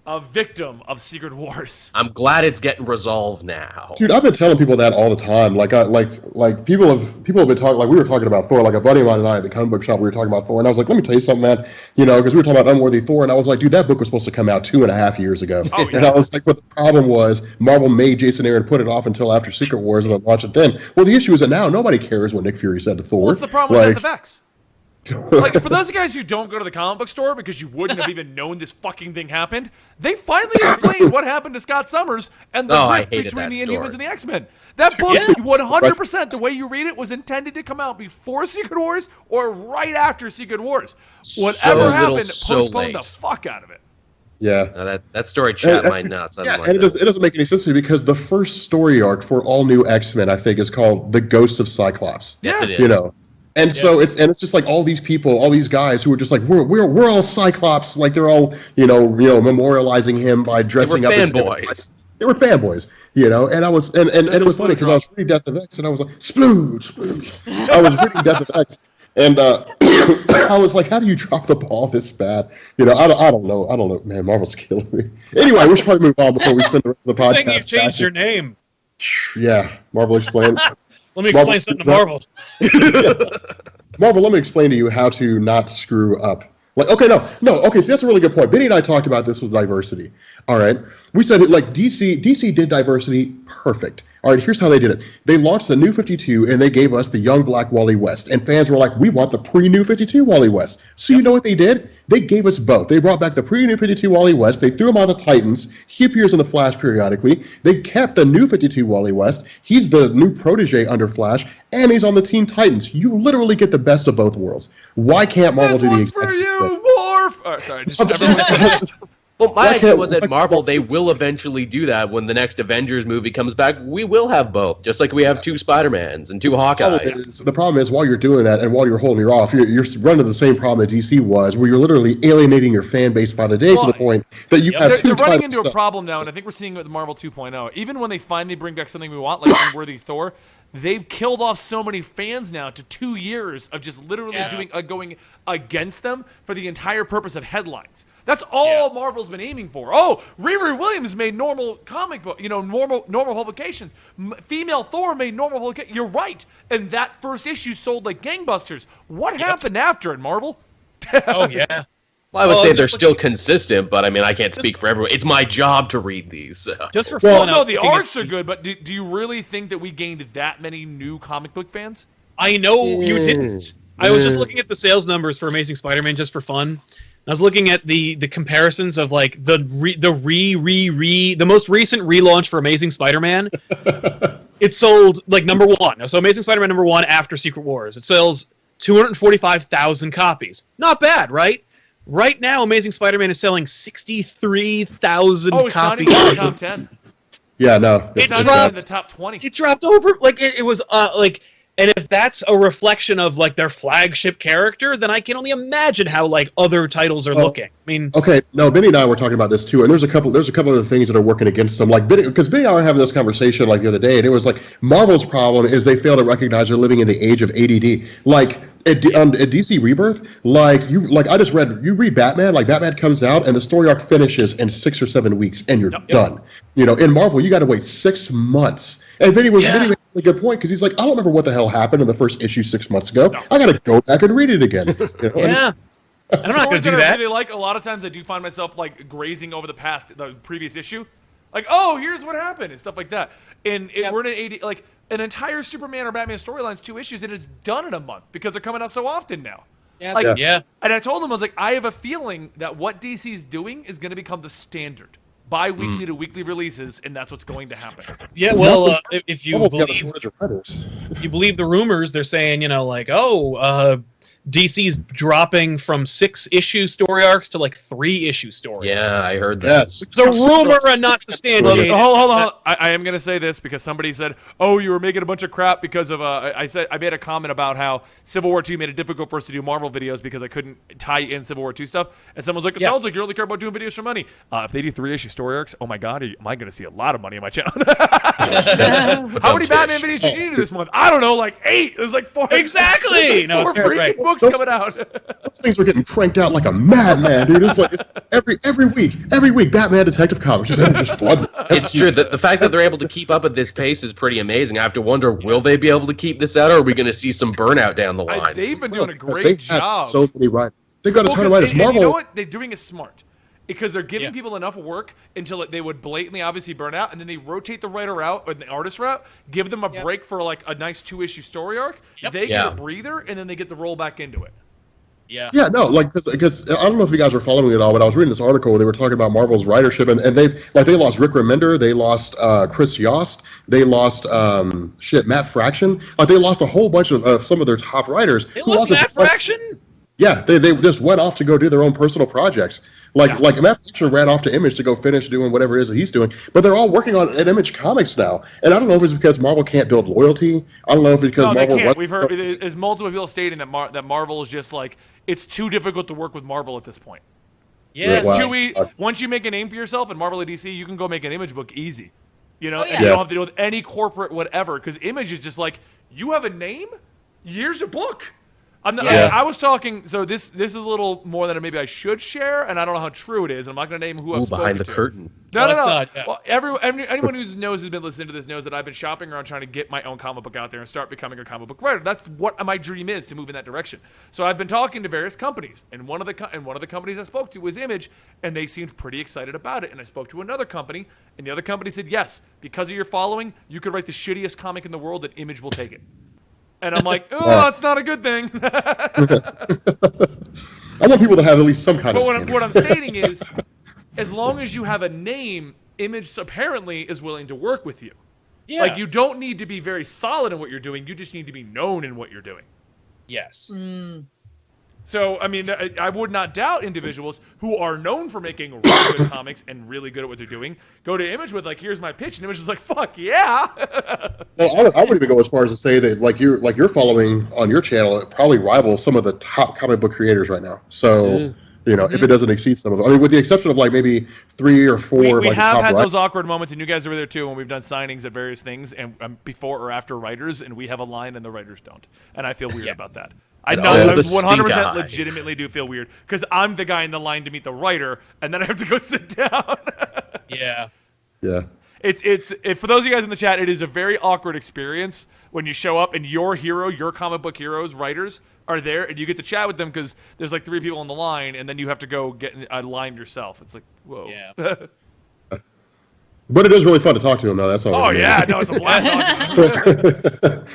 a victim of Secret Wars. I'm glad it's getting resolved now. Dude, I've been telling people that all the time. Like people have been talking. Like we were talking about Thor. Like a buddy of mine and I at the comic book shop, we were talking about Thor, and I was like, "Let me tell you something, man. You know, because we were talking about Unworthy Thor, and I was like, dude, that book was supposed to come out 2.5 years ago." Oh, yeah. And I was like, "What the problem was? Marvel made Jason Aaron put it off until after Secret Wars and then launch it then." Well, the issue is that now nobody cares what Nick Fury said to Thor. What's the problem with Like, FX? Like, for those guys who don't go to the comic book store because you wouldn't have even known this fucking thing happened, they finally explained what happened to Scott Summers and the I rift hated between that the Inhumans story. and the X-Men. That book, 100%, the way you read it, was intended to come out before Secret Wars or right after Secret Wars. Whatever little, happened, so postponed the late. fuck out of it. yeah. Now that story chat my nuts. I Yeah, don't like and that. it doesn't make any sense to me because the first story arc for all new X-Men, I think, is called The Ghost of Cyclops. Yes, Yeah. it is. You know. And so it's just like all these people, all these guys who are just like we're all Cyclops, like they're all memorializing him by dressing up as him. fanboys. They were fanboys, you know. And I was and it was funny because I was reading Death of X and I was like splooge. I was reading Death of X and I was like, how do you drop the ball this bad? You know, I don't know, man. Marvel's killing me. Anyway, we should probably move on before we spend the rest of the I think podcast. you've changed your name. Yeah, Marvel explain. Let me Marvel explain something to screws Marvel. Marvel, let me explain to you how to not screw up. Like, okay, okay, so that's a really good point. Benny and I talked about this with diversity. All right, we said it like DC did diversity perfect. All right, here's how they did it. They launched the New 52, and they gave us the young black Wally West. And fans were like, we want the pre-New 52 Wally West. So you know what they did? They gave us both. They brought back the pre-New 52 Wally West. They threw him on the Titans. He appears in the Flash periodically. They kept the New 52 Wally West. He's the new protege under Flash, and he's on the Teen Titans. You literally get the best of both worlds. Why can't Marvel This do the one's exact for same you, thing? Morph! Oh, sorry, just everyone. Well, my Why idea can't- was why at can't Marvel, they Marvel- will eventually do that when the next Avengers movie comes back. We will have both, just like we have two Spider-Mans and two Hawkeyes. The problem is, while you're doing that and while you're holding your off, you're running the same problem that DC was, where you're literally alienating your fan base by the day Well, to the point that you have They're 2 running titles. into a problem now, and I think we're seeing it with Marvel 2.0. Even when they finally bring back something we want, like Unworthy Thor, they've killed off so many fans now to 2 years of just literally going against them for the entire purpose of headlines. That's all Marvel's been aiming for. Oh, Riri Williams made normal comic book, normal publications. Female Thor made normal publications. You're right. And that first issue sold like gangbusters. What happened after it, Marvel? Oh yeah. Well, I would Well, say just they're look- still consistent, but I mean, I can't speak for everyone. It's my job to read these. So. Just for Well, fun. I No, was the looking at- arcs are good, but do you really think that we gained that many new comic book fans? I know you didn't. I was just looking at the sales numbers for Amazing Spider-Man just for fun. I was looking at the comparisons of like the most recent relaunch for Amazing Spider-Man. It sold like number 1. So Amazing Spider-Man number 1 after Secret Wars. It sells 245,000 copies. Not bad, right? Right now, Amazing Spider-Man is selling 63,000 Oh, it's not copies. even in the top 10. Yeah, no. It's not dropped. even in the top 20. It dropped over like it was like. And if that's a reflection of like their flagship character, then I can only imagine how like other titles are looking. I mean, Okay, no, Benny and I were talking about this too, and there's a couple of the things that are working against them. Like because Benny and I were having this conversation like the other day, and it was like Marvel's problem is they fail to recognize they're living in the age of ADD. Like at DC Rebirth, I just read you read Batman, like Batman comes out and the story arc finishes in 6 or 7 weeks, and you're done. In Marvel, you got to wait 6 months. And Benny made a really good point because he's like, I don't remember what the hell happened in the first issue 6 months ago. No. I got to go back and read it again. yeah. And I'm not going to do I that. really like. A lot of times I do find myself like grazing over the previous issue. Like, oh, here's what happened and stuff like that. And we're in an 80, like an entire Superman or Batman storyline's 2 issues and it's done in a month because they're coming out so often now. Yeah. Like, Yeah. And I told him, I was like, I have a feeling that what DC's doing is going to become the standard. Bi-weekly to weekly releases, and that's what's going to happen. Yeah, well, if you Marvel's got a believe, shortage of writers. if you believe the rumors, they're saying, like, DC's dropping from 6-issue story arcs to like 3-issue story arcs. Yeah, I heard that. Yes. It's a rumor and not substantiated. Hold on. I am going to say this because somebody said, "Oh, you were making a bunch of crap because of." I made a comment about how Civil War II made it difficult for us to do Marvel videos because I couldn't tie in Civil War II stuff. And someone's like, "It sounds like you only care about doing videos for money." If they do 3-issue story arcs, oh my god, am I going to see a lot of money on my channel? How many Batman videos did you do this month? I don't know, like 8. There's like 4. Exactly. There's like 4 freaking books coming out. Those things were getting cranked out like a madman, dude. It's like every week, Batman Detective Comics just flooding. It's true. The fact that they're able to keep up at this pace is pretty amazing. I have to wonder, will they be able to keep this out, or are we going to see some burnout down the line? They've been doing a great They've job. had so many writers. They've got a ton of 'cause- writers. and Marvel. you know what they're doing is smart. Because they're giving Yeah. people enough work until they would blatantly obviously burn out, and then they rotate the writer out or the artist route, give them a Yep. break for like a nice 2-issue story arc. Yep. They Yeah. get a breather, and then they get to roll back into it. Yeah. Yeah, no, like because I don't know if you guys were following it all, but I was reading this article where they were talking about Marvel's ridership, and they lost Rick Remender, they lost Chris Yost, they lost Matt Fraction, like they lost a whole bunch of some of their top writers. They who lost all just- Matt Fraction? Yeah, they just went off to go do their own personal projects. Like Matt Fraction ran off to Image to go finish doing whatever it is that he's doing, but they're all working on at Image Comics now. And I don't know if it's because Marvel can't build loyalty. I don't know if it's because No, they Marvel. can't. We've heard there's multiple people stating that that Marvel is just like it's too difficult to work with Marvel at this point. Yeah. Wow. Once you make a name for yourself in Marvel or DC, you can go make an Image book easy. You know, Oh, and yeah. you Yeah. don't have to deal with any corporate whatever because Image is just like you have a name, here's a book. I'm not, Yeah. I was talking. So this is a little more than maybe I should share, and I don't know how true it is. I'm not going to name who I've Ooh, spoken behind the to. curtain. No. it's not, yeah. Well, anyone who knows has been listening to this knows that I've been shopping around trying to get my own comic book out there and start becoming a comic book writer. That's what my dream is, to move in that direction. So I've been talking to various companies, and one of the companies I spoke to was Image, and they seemed pretty excited about it. And I spoke to another company, and the other company said, yes, because of your following, you could write the shittiest comic in the world, and Image will take it. And I'm like, oh, that's not a good thing. I want people to have at least some kind But of. what I'm stating is, as long as you have a name, Image apparently is willing to work with you. Yeah. Like, you don't need to be very solid in what you're doing. You just need to be known in what you're doing. Yes. So, I mean, I would not doubt individuals who are known for making really good comics and really good at what they're doing go to Image with, like, here's my pitch. And Image is like, fuck yeah. Well, I would even go as far as to say that like your following on your channel it probably rivals some of the top comic book creators right now. So if it doesn't exceed some of them, I mean, with the exception of like maybe 3 or 4. We like, have top had writers. those awkward moments, and you guys were there too when we've done signings at various things, and before or after writers, and we have a line and the writers don't. And I feel weird about that. I know I the stink 100% eye. legitimately do feel weird because I'm the guy in the line to meet the writer, and then I have to go sit down. Yeah. Yeah. It's for those of you guys in the chat, it is a very awkward experience when you show up and your comic book heroes, writers are there, and you get to chat with them because there's like 3 people on the line, and then you have to go get a line yourself. It's like, whoa. Yeah. But it is really fun to talk to him, though. That's all. Oh yeah, no, it's a blast. talking to them.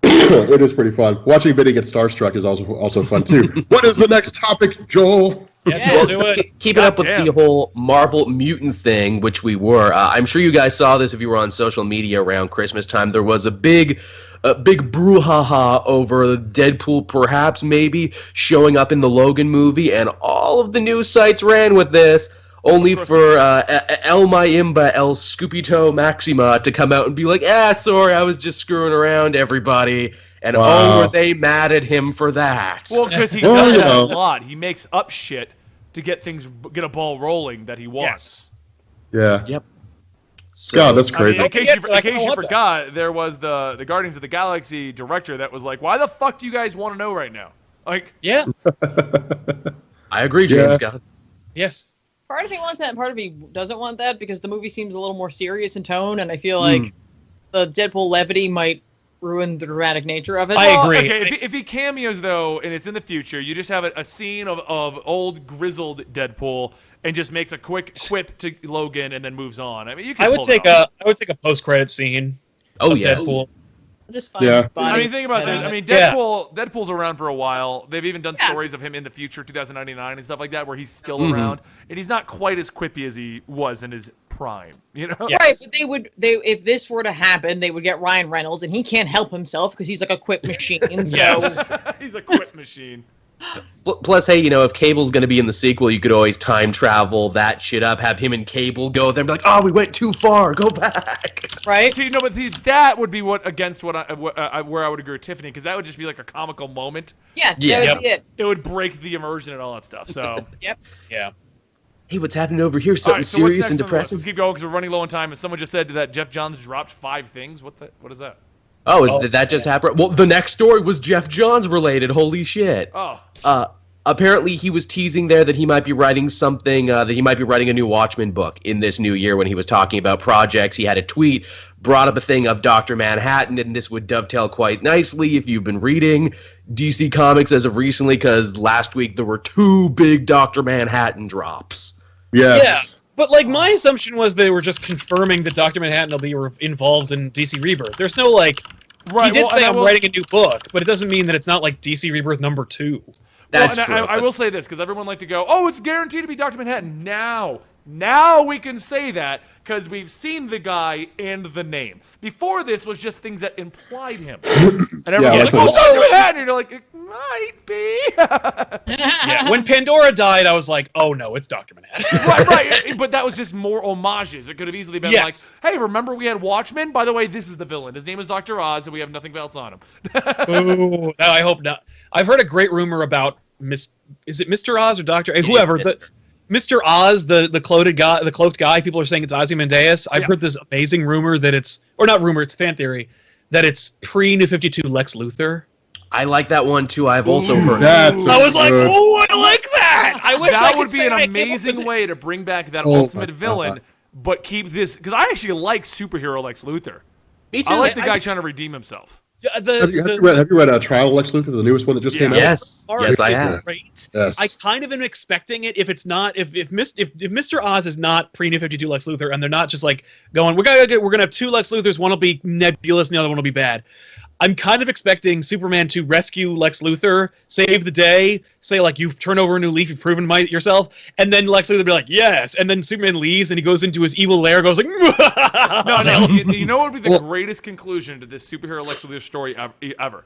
It is pretty fun. Watching Biddy get starstruck is also fun too. What is the next topic, Joel? Yeah, we'll do it. Keeping up with Goddamn. the whole Marvel mutant thing, which we were. I'm sure you guys saw this if you were on social media around Christmas time. There was a big brouhaha over Deadpool perhaps maybe showing up in the Logan movie, and all of the news sites ran with this, only for El Mayimba El Scooby-Toe Maxima to come out and be like, sorry, I was just screwing around, everybody. And Wow. were they mad at him for that? Well, because he Well, does you that know. a lot. He makes up shit to get a ball rolling that he wants. Yeah. Yep. So, God, that's I mean, crazy. in case Yes, I kinda you want that. forgot, there was the Guardians of the Galaxy director that was like, "Why the fuck do you guys want to know right now?" Like, Yeah. I agree, James Yeah. Gunn. Yes. Part of me wants that, and part of me doesn't want that because the movie seems a little more serious in tone, and I feel like the Deadpool levity might ruin the dramatic nature of it. I agree. Okay, if he cameos though, and it's in the future, you just have a scene of old grizzled Deadpool and just makes a quick quip to Logan and then moves on. I mean, you can. I would pull take it off. a post-credit scene. Oh, of yes. Deadpool. Just find Yeah. his body. I mean, think about this. I mean, Deadpool's around for a while. They've even done stories of him in the future, 2099 and stuff like that, where he's still around, and he's not quite as quippy as he was in his prime. You know, Yes. Right, but they if this were to happen, they would get Ryan Reynolds, and he can't help himself because he's like a quip machine. So Yes. he's a quip machine. Plus, hey, if Cable's going to be in the sequel, you could always time travel that shit up, have him and Cable go there and be like, oh, we went too far, go back. right? See, no, but that would be where I would agree with Tiffany, because that would just be like a comical moment. Yeah, Yeah. that would be it. It would break the immersion and all that stuff. So, Yep. Yeah. Hey, what's happening over here? all Something right, so what's serious next and on the list? depressing? Let's keep going because we're running low on time. And someone just said that Jeff Johns dropped 5 things. What is that? Oh, did that just happen? Well, the next story was Jeff Johns related. Holy shit. Oh, Apparently, he was teasing there that he might be writing something, that he might be writing a new Watchmen book in this new year when he was talking about projects. He had a tweet, brought up a thing of Dr. Manhattan, and this would dovetail quite nicely if you've been reading DC Comics as of recently, because last week there were 2 big Dr. Manhattan drops. Yes. Yeah. But like my assumption was they were just confirming that Dr. Manhattan will be involved in DC Rebirth. There's no like right. he did well, say and I I'm will- writing a new book, but it doesn't mean that it's not like DC Rebirth number 2. That's well, true. and I will say this because everyone like to go, oh, it's guaranteed to be Dr. Manhattan. Now we can say that because we've seen the guy and the name. Before this was just things that implied him. And everyone's like, that's oh, Dr. Manhattan. And you're like, it might be. Yeah. When Pandora died, I was like, oh no, it's Dr. Manhattan. right. But that was just more homages. It could have easily been Yes. like, hey, remember we had Watchmen? By the way, this is the villain. His name is Dr. Oz, and we have nothing else on him. Ooh, no, I hope not. I've heard a great rumor about is it Mr. Oz or Doctor whoever the Mr. Oz, the cloaked guy. People are saying it's Ozymandias. I've heard this amazing rumor that it's fan theory that it's pre-New 52 Lex Luthor. I like that one too. I've also heard. That's I was like, good. oh, I like that. I wish I That could would be say an I came up amazing with it. way to bring back that Oh, ultimate my villain, God. but keep this because I actually like superhero Lex Luthor. Me too. I like the guy trying to redeem himself. Have you read Trial of Lex Luthor, the newest one that just came out? Yes, yes, I is have. Great. Yes. I kind of am expecting it if it's not if Mr. Oz is not pre-New 52 Lex Luthor and they're not just like going we're gonna have 2 Lex Luthors, one will be nebulous and the other one will be bad. I'm kind of expecting Superman to rescue Lex Luthor, save the day, say like you've turned over a new leaf, you've proven yourself, and then Lex Luthor will be like yes, and then Superman leaves and he goes into his evil lair, goes like No. You know what would be the greatest conclusion to this superhero Lex Luthor story ever?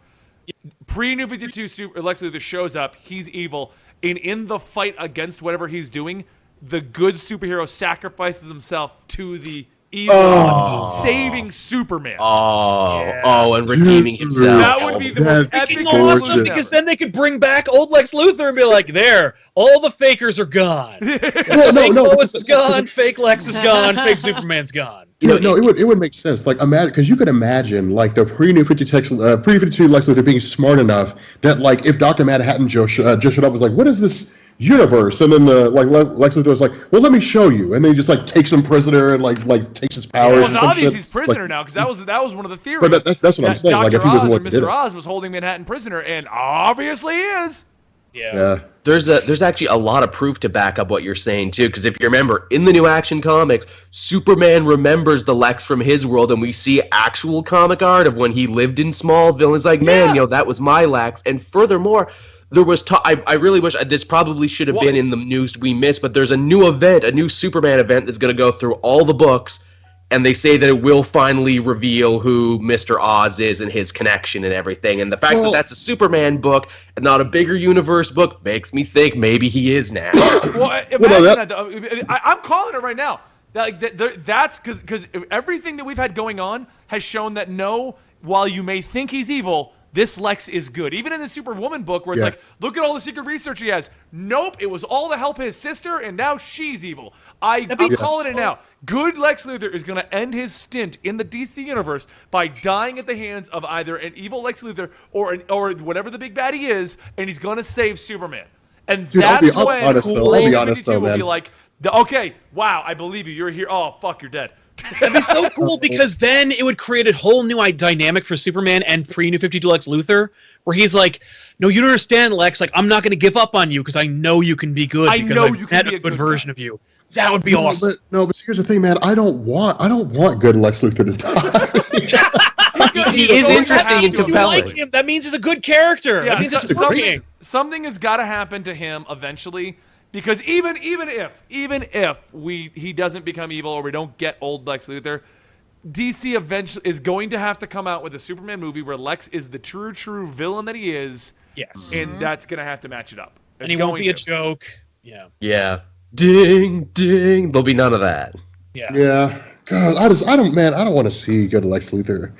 Pre-New 52 Lex Luthor shows up, he's evil, and in the fight against whatever he's doing, the good superhero sacrifices himself to the evil one, saving Superman. And redeeming himself. That would be the That's most epic freaking gorgeous. awesome conclusion because ever. then they could bring back old Lex Luthor and be like, there, all the fakers are gone. Well, Fake no, Lois is gone, fake Lex is gone, fake Superman's gone. it would make sense. Like imagine because you could imagine like the pre-New 52 Lex Luthor being smart enough that like if Dr. Manhattan just showed up was like, what is this universe? And then Lex Luthor was like, well, let me show you, and then he just like takes him prisoner and like takes his powers. Well, and it's some obvious shit. he's prisoner Like, now because that was one of the theories. But that's what I'm saying. Dr. Like if he Oz was or what did Mr. it. Oz was holding Manhattan prisoner, and obviously he is. Yeah. There's actually a lot of proof to back up what you're saying too, because if you remember in the new Action Comics, Superman remembers the Lex from his world, and we see actual comic art of when he lived in Smallville. And it's like, man, that was my Lex. And furthermore, there was I really wish this probably should have been in the news we missed, but there's a new event, a new Superman event that's going to go through all the books, and they say that it will finally reveal who Mr. Oz is and his connection and everything. And the fact that that's a Superman book and not a bigger universe book makes me think maybe he is now. Well, imagine that. I'm calling it right now. That's because everything that we've had going on has shown that while you may think he's evil, this Lex is good. Even in the Superwoman book where it's like, look at all the secret research he has. Nope, it was all to help his sister, and now she's evil. I'm calling it now. Good Lex Luthor is going to end his stint in the DC universe by dying at the hands of either an evil Lex Luthor or whatever the big baddie is, and he's going to save Superman. And that's when I'll be honest though, will man. be like, okay, wow, I believe you. You're here. Oh, fuck, you're dead. That'd be so cool because then it would create a whole new dynamic for Superman and pre-New 52 Lex Luthor, where he's like, no, you don't understand, Lex. Like, I'm not going to give up on you because I know you can be good. I because know I've you can met be a a good good version guy. of you. That would be awesome. But here's the thing, man. I don't want good Lex Luthor to die. He is interesting and You compelling. like him. That means he's a good character. Yeah, that means it's something, working. something has got to happen to him eventually, because even if he doesn't become evil or we don't get old Lex Luthor, DC eventually is going to have to come out with a Superman movie where Lex is the true villain that he is. Yes. And that's going to have to match it up. And he won't be a joke. Yeah. Yeah. Ding, ding. There'll be none of that. Yeah. Yeah. God, I don't want to see good Lex Luthor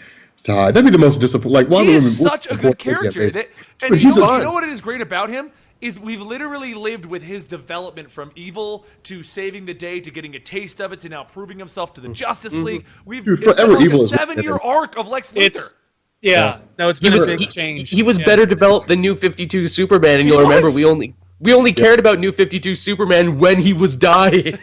die. That'd be the most disappointing. Like, He is such a good character. And But you he's know what is great about him? Is we've literally lived with his development from evil to saving the day to getting a taste of it to now proving himself to the Justice League. It's been Forever like Evil a is 7-year arc of Lex Luthor. No, it's been a big change. He was better developed than New 52 Superman, and you'll remember we only cared about New 52 Superman when he was dying.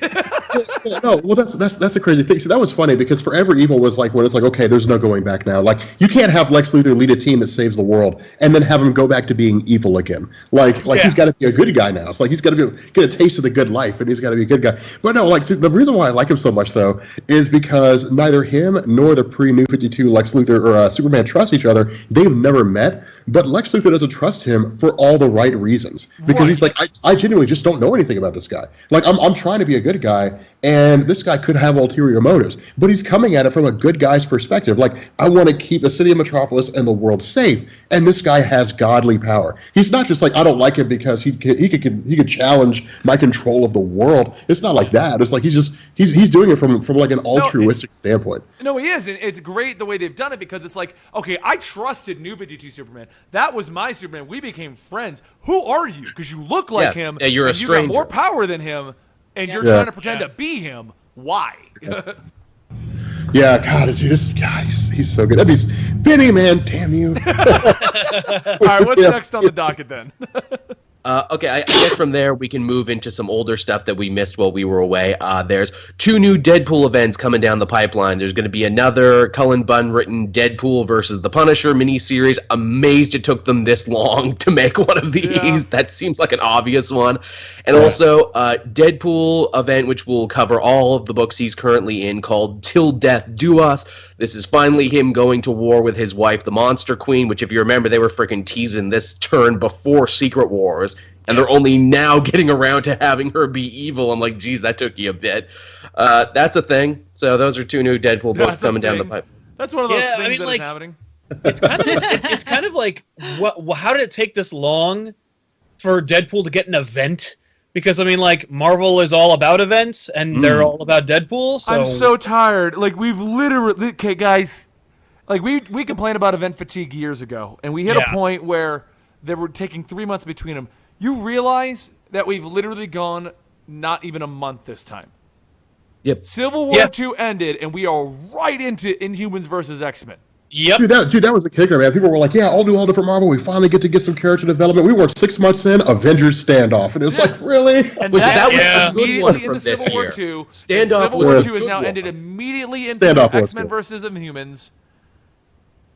No, well, that's a crazy thing. So that was funny because Forever Evil was like when it's like, okay, there's no going back now. Like, you can't have Lex Luthor lead a team that saves the world and then have him go back to being evil again. Like he's got to be a good guy now. It's like he's got to get a taste of the good life, and he's got to be a good guy. But no, like, see, the reason why I like him so much though is because neither him nor the pre-New 52 Lex Luthor or Superman trust each other. They've never met, but Lex Luthor doesn't trust him for all the right reasons because he's like, I genuinely just don't know anything about this guy. Like, I'm trying to be a good guy, and this guy could have ulterior motives, but he's coming at it from a good guy's perspective. Like, I want to keep the city of Metropolis and the world safe, and this guy has godly power. He's not just like, I don't like him because he could challenge my control of the world. It's not like that. It's like he's doing it from like an altruistic standpoint. No, he is, and it's great the way they've done it because it's like, okay, I trusted New 52 Superman. That was my Superman. We became friends. Who are you? Because you look like him. Yeah, you're a and stranger. You got more power than him, and you're trying to pretend to be him. Why? Yeah, God, dude, he's so good. That'd be Benny, man, damn you. All right, what's next on the docket then? Okay, I guess from there we can move into some older stuff that we missed while we were away. There's 2 new Deadpool events coming down the pipeline. There's going to be another Cullen Bunn written Deadpool versus the Punisher miniseries. Amazed it took them this long to make one of these. Yeah. That seems like an obvious one. And also Deadpool event, which will cover all of the books he's currently in, called Till Death Do Us. This is finally him going to war with his wife, the Monster Queen, which if you remember, they were freaking teasing this turn before Secret Wars. And they're only now getting around to having her be evil. I'm like, geez, that took you a bit. That's a thing. So those are 2 new Deadpool books coming down the pipe. That's one of those things that is happening. It's kind of like, how did it take this long for Deadpool to get an event? Because, I mean, like, Marvel is all about events, and they're all about Deadpool, so... I'm so tired. Like, we've literally... Okay, guys. Like, we complained about event fatigue years ago, and we hit a point where they were taking 3 months between them. You realize that we've literally gone not even a month this time. Yep. Civil War 2 ended, and we are right into Inhumans versus X-Men. Yep. Dude, that was the kicker, man. People were like, yeah, all new Alder for Marvel. We finally get some character development. We weren't 6 months in, Avengers standoff. And it was like, really? And that was a good one into from Civil this War year. 2. Standoff Civil War 2 has now ended immediately into X-Men versus Inhumans.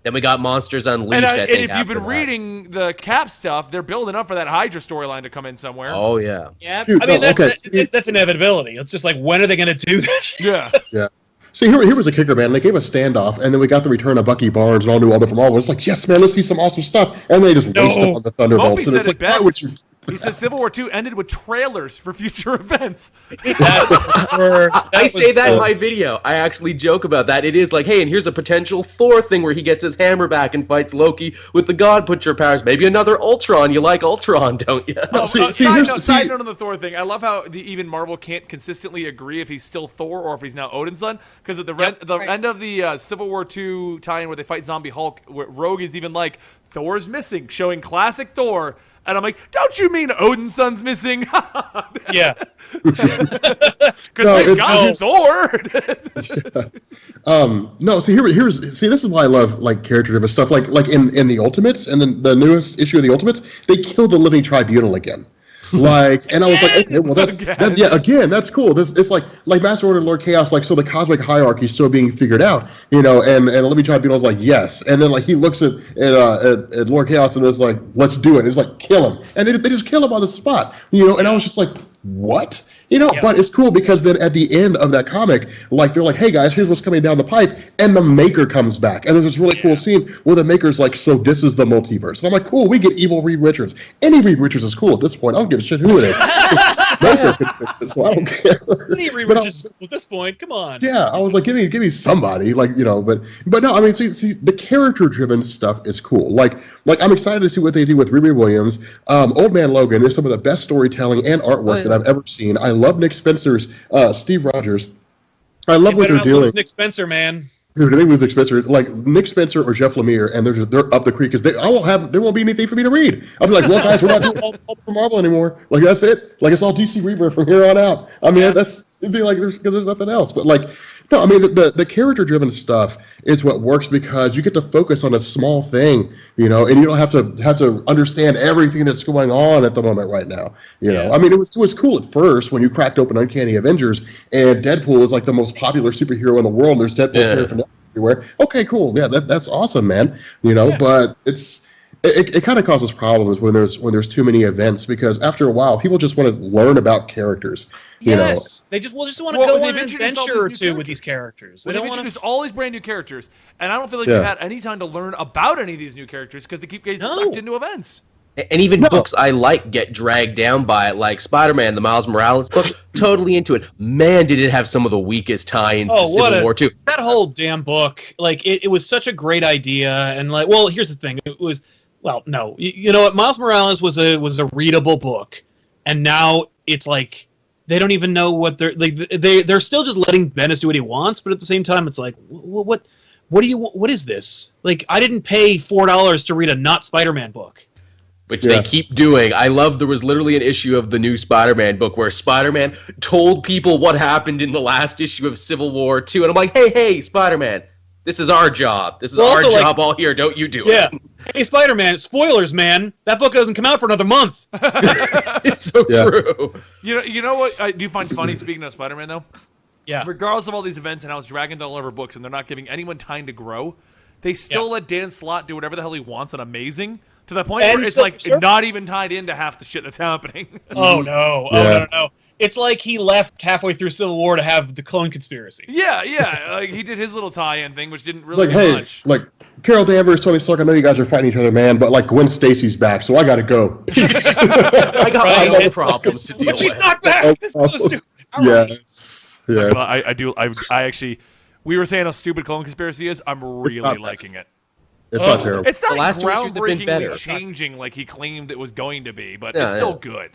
Then we got Monsters Unleashed, And if you've been reading the Cap stuff, they're building up for that Hydra storyline to come in somewhere. Oh, yeah. Yep. I mean, that's inevitability. It's just like, when are they going to do that? Yeah. Yeah. See, here was a kicker, man. They gave us standoff, and then we got the return of Bucky Barnes and all new Alder from Marvel. It's like, yes, man, let's see some awesome stuff. And they just wasted on the Thunderbolts. And it's like, why would you... He said Civil War 2 ended with trailers for future events. I say that in my video. I actually joke about that. It is like, hey, and here's a potential Thor thing where he gets his hammer back and fights Loki with the God Butcher powers. Maybe another Ultron. You like Ultron, don't you? Side note on the Thor thing. I love how even Marvel can't consistently agree if he's still Thor or if he's now Odin's son. Because at the end of the Civil War 2 tie-in where they fight Zombie Hulk, Rogue is even like, Thor's missing, showing classic Thor. And I'm like, don't you mean Odin's son's missing? Yeah. Because they got Thor. No, see, this is why I love like character-driven stuff. Like in the Ultimates, and then the newest issue of the Ultimates, they killed the Living Tribunal again. Like, and I was like, okay, well, that's cool. It's like Master Order and Lord Chaos, like, so the cosmic hierarchy is still being figured out, you know, and Living Tribunal's like, yes. And then, like, he looks at Lord Chaos and is like, let's do it. And it's like, kill him. And they just kill him on the spot, you know, and I was just like, what? You know, but it's cool because then at the end of that comic, like they're like, "Hey guys, here's what's coming down the pipe," and the Maker comes back, and there's this really cool scene where the Maker's like, "So this is the multiverse," and I'm like, "Cool, we get evil Reed Richards. Any Reed Richards is cool at this point. I don't give a shit who it is. Maker can fix it, so I don't care." Any Reed Richards at this point? Come on. Yeah, I was like, give me somebody, like, you know, but no, I mean, see, the character-driven stuff is cool. Like I'm excited to see what they do with Riri Williams. Old Man Logan is some of the best storytelling and artwork that I've ever seen. I love Nick Spencer's Steve Rogers. I love what they're doing. Nick Spencer, man. Dude, I think with Nick Spencer, like Nick Spencer or Jeff Lemire, and they're up the creek because there won't be anything for me to read. I'll be like, well, guys, we're not doing all for Marvel anymore. Like that's it. Like it's all DC Rebirth from here on out. I mean, it'd be like there's nothing else. But like, no, I mean the character-driven stuff is what works because you get to focus on a small thing, you know, and you don't have to understand everything that's going on at the moment right now. You know, I mean, it was cool at first when you cracked open Uncanny Avengers and Deadpool is like the most popular superhero in the world. And there's Deadpool paraphernalia everywhere. Okay, cool. Yeah, that's awesome, man. You know, but it kind of causes problems when there's too many events because after a while people just want to learn about characters. You know, they just want to go on an adventure or two with these characters. They don't want to introduce all these brand new characters, and I don't feel like we've had any time to learn about any of these new characters because they keep getting sucked into events. And even books I like get dragged down by it, like Spider-Man, the Miles Morales book. Totally into it. Man, did it have some of the weakest tie-ins to Civil War 2. That whole damn book, like it was such a great idea, and like, well, here's the thing, it was. Well, no, you know what? Miles Morales was a readable book, and now it's like they don't even know what they're still just letting Bendis do what he wants, but at the same time, it's like what is this? Like I didn't pay $4 to read a not Spider-Man book. Which they keep doing. I love there was literally an issue of the new Spider-Man book where Spider-Man told people what happened in the last issue of Civil War 2, and I'm like, hey, Spider-Man. This is our job. This is our job all here. Don't you do it. Yeah. Hey, Spider-Man, spoilers, man. That book doesn't come out for another month. It's so true. You know what I do find funny, speaking of Spider-Man, though? Yeah. Regardless of all these events and how it's dragging all over books and they're not giving anyone time to grow, they still let Dan Slott do whatever the hell he wants and amazing to the point where it's not even tied into half the shit that's happening. Oh, no. Oh, no. It's like he left halfway through Civil War to have the clone conspiracy. Yeah. Like he did his little tie-in thing, which didn't really do much. Like Carol Danvers, Tony Stark, I know you guys are fighting each other, man, but like Gwen Stacy's back, so I gotta go. I got my own problems to deal with. But she's not back. That's so stupid. Yes. I actually, we were saying how stupid clone conspiracy is. I'm really liking it. It's not terrible. It's not the last groundbreakingly changing like he claimed it was going to be, but it's still good.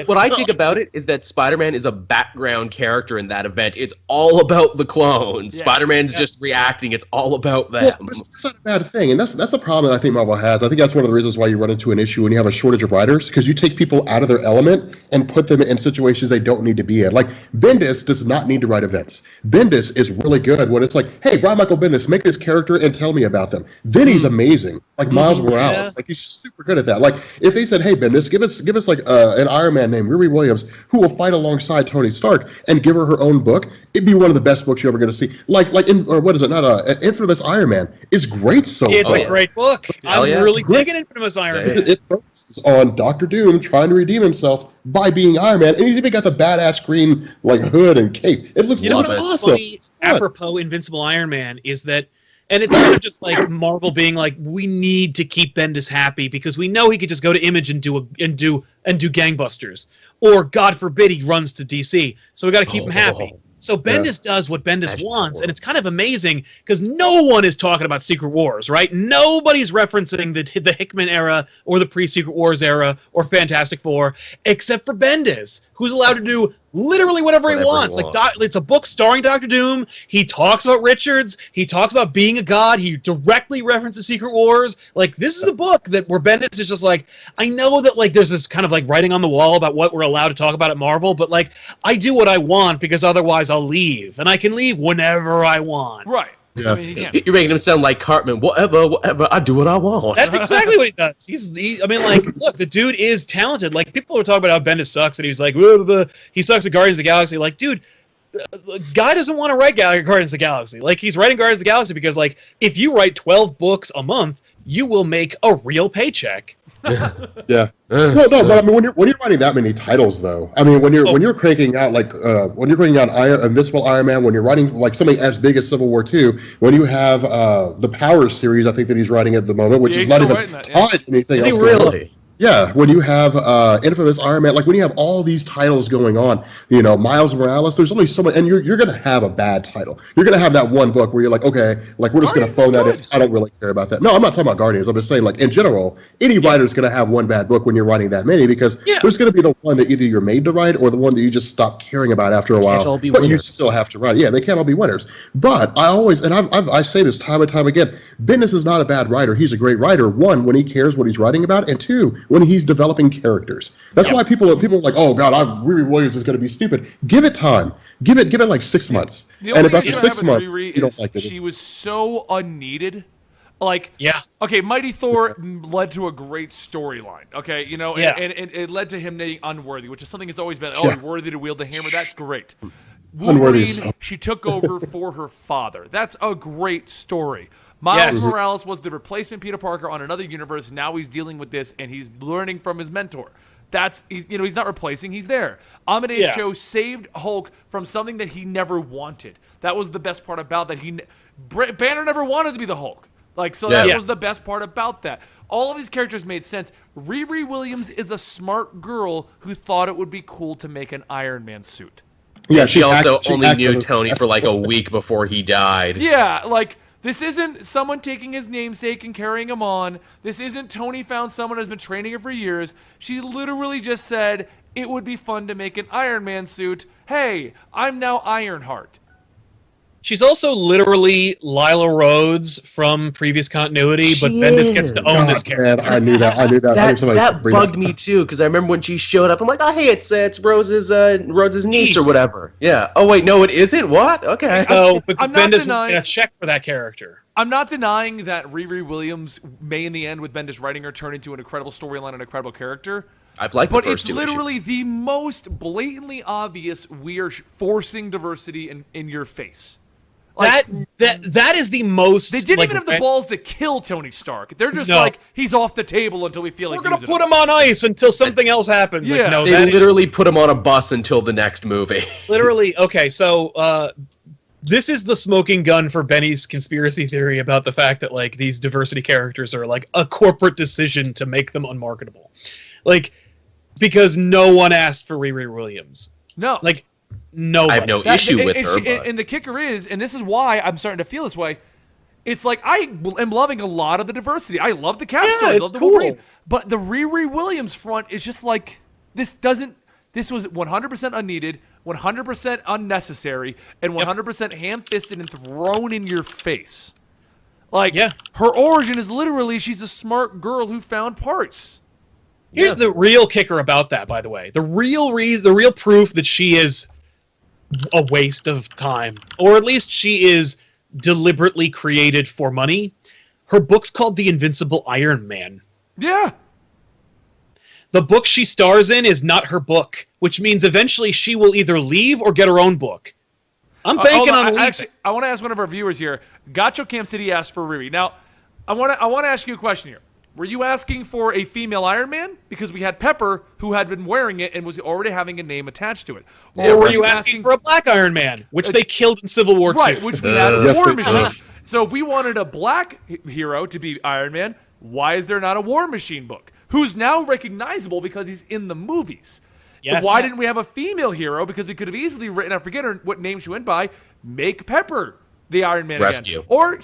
What I think about it is that Spider-Man is a background character in that event. It's all about the clones. Yeah. Spider-Man's just reacting. It's all about them. Yeah, it's not a bad thing, and that's the problem that I think Marvel has. I think that's one of the reasons why you run into an issue when you have a shortage of writers, because you take people out of their element and put them in situations they don't need to be in. Like, Bendis does not need to write events. Bendis is really good when it's like, hey, Brian Michael Bendis, make this character and tell me about them. Then he's amazing. Like Miles Morales. Yeah. Like, he's super good at that. Like, if they said, hey, Bendis, give us like an Iron Man named Riri Williams who will fight alongside Tony Stark and give her own book, it'd be one of the best books you're ever going to see. Infamous Iron Man is great so far. It's a great book. I'm really digging Infamous Iron Man. It focuses on Dr. Doom trying to redeem himself by being Iron Man, and he's even got the badass green like hood and cape. It looks awesome. Funny, apropos Invincible Iron Man is that. And it's kind of just like Marvel being like, we need to keep Bendis happy because we know he could just go to Image and do gangbusters, or God forbid he runs to DC. So we got to keep him happy. So Bendis does what Bendis wants, and it's kind of amazing because no one is talking about Secret Wars, right? Nobody's referencing the Hickman era or the pre-Secret Wars era or Fantastic Four, except for Bendis, who's allowed to do literally whatever he wants. Like it's a book starring Dr. Doom. He talks about Richards. He talks about being a god. He directly references Secret Wars. Like, this is a book where Bendis is just like, I know that like there's this kind of like writing on the wall about what we're allowed to talk about at Marvel, but like I do what I want because otherwise I'll leave, and I can leave whenever I want. Right. Yeah. I mean, you're making him sound like Cartman. Whatever, I do what I want. That's exactly what he does. Look, the dude is talented. Like, people are talking about how Bendis sucks, and he's like, he sucks at Guardians of the Galaxy. Like, dude, guy doesn't want to write Guardians of the Galaxy. Like, he's writing Guardians of the Galaxy because, like, if you write 12 books a month, you will make a real paycheck. Yeah. No, but I mean, when you're writing that many titles, though, I mean, when you're cranking out Invincible Iron Man, when you're writing like something as big as Civil War II, when you have the Power series, I think that he's writing at the moment, which is not even tied to anything else. Really? Yeah, when you have Infamous Iron Man, like when you have all these titles going on, you know, Miles Morales, there's only so much, and you're going to have a bad title. You're going to have that one book where you're like, okay, like we're just going to phone that in. I don't really care about that. No, I'm not talking about Guardians. I'm just saying, like, in general, any writer's going to have one bad book when you're writing that many, because there's going to be the one that either you're made to write or the one that you just stop caring about after a while. Can't all be but you winners. still have to write. Yeah, they can't all be winners. But I always, and I say this time and time again, Bendis is not a bad writer. He's a great writer. One, when he cares what he's writing about, and two, when he's developing characters. That's why people are like, oh God, Riri Williams is going to be stupid. Give it time. Give it like 6 months. And if after 6 months you don't like it, she was so unneeded. Like, okay, Mighty Thor led to a great storyline. Okay, you know, and it led to him being unworthy, which is something that's always been. Oh, worthy to wield the hammer. That's great. Wolverine, she took over for her father. That's a great story. Miles Morales was the replacement Peter Parker on another universe. Now he's dealing with this, and he's learning from his mentor. He's not replacing. He's there. Amadeus Cho saved Hulk from something that he never wanted. That was the best part about that. Banner never wanted to be the Hulk. That was the best part about that. All of his characters made sense. Riri Williams is a smart girl who thought it would be cool to make an Iron Man suit. Yeah, she also only knew Tony for like a week before he died. Yeah, like, this isn't someone taking his namesake and carrying him on. This isn't Tony found someone who's been training her for years. She literally just said, it would be fun to make an Iron Man suit. Hey, I'm now Ironheart. She's also literally Lila Rhodes from previous continuity, but Bendis gets to own this character. Man, I knew that. That bugged me too, because I remember when she showed up, I'm like, oh hey, it's Rhodes' niece or whatever. Yeah. Oh wait, no, it isn't. What? Okay. Oh, because Bendis got a check for that character. I'm not denying that Riri Williams may, in the end, with Bendis writing her, turn into an incredible storyline and an incredible character. I've liked the first two But it's literally the most blatantly obvious we are forcing diversity in your face. Like, that is the most. They didn't even have the balls to kill Tony Stark. They're just like, he's off the table until we feel like we're gonna put him on ice until something else happens. Yeah, like, no, they literally put him on a bus until the next movie. Literally, okay. So this is the smoking gun for Benny's conspiracy theory about the fact that like these diversity characters are like a corporate decision to make them unmarketable, like because no one asked for Riri Williams. No, like. No, I have no issue with her. And the kicker is, and this is why I'm starting to feel this way, it's like I am loving a lot of the diversity. I love the cast stories, I love the Wolverine. But the Riri Williams front is just like, this was 100% unneeded, 100% unnecessary, and 100% ham-fisted and thrown in your face. Like, her origin is literally she's a smart girl who found parts. Here's the real kicker about that, by the way. The real proof that she is a waste of time, or at least she is deliberately created for money. Her book's called The Invincible Iron Man. Yeah. The book she stars in is not her book, which means eventually she will either leave or get her own book. I'm banking on leaving. Actually, I want to ask one of our viewers here. Gacho Cam City asked for Riri. Now, I want to ask you a question here. Were you asking for a female Iron Man? Because we had Pepper, who had been wearing it and was already having a name attached to it. Or were you asking for a black Iron Man, which they killed in Civil War II? Right, which we had a War Machine. So if we wanted a black hero to be Iron Man, why is there not a War Machine book? Who's now recognizable because he's in the movies. Yes. But why didn't we have a female hero? Because we could have easily written, I forget what name she went by, make Pepper the Iron Man Rescue. Again. Or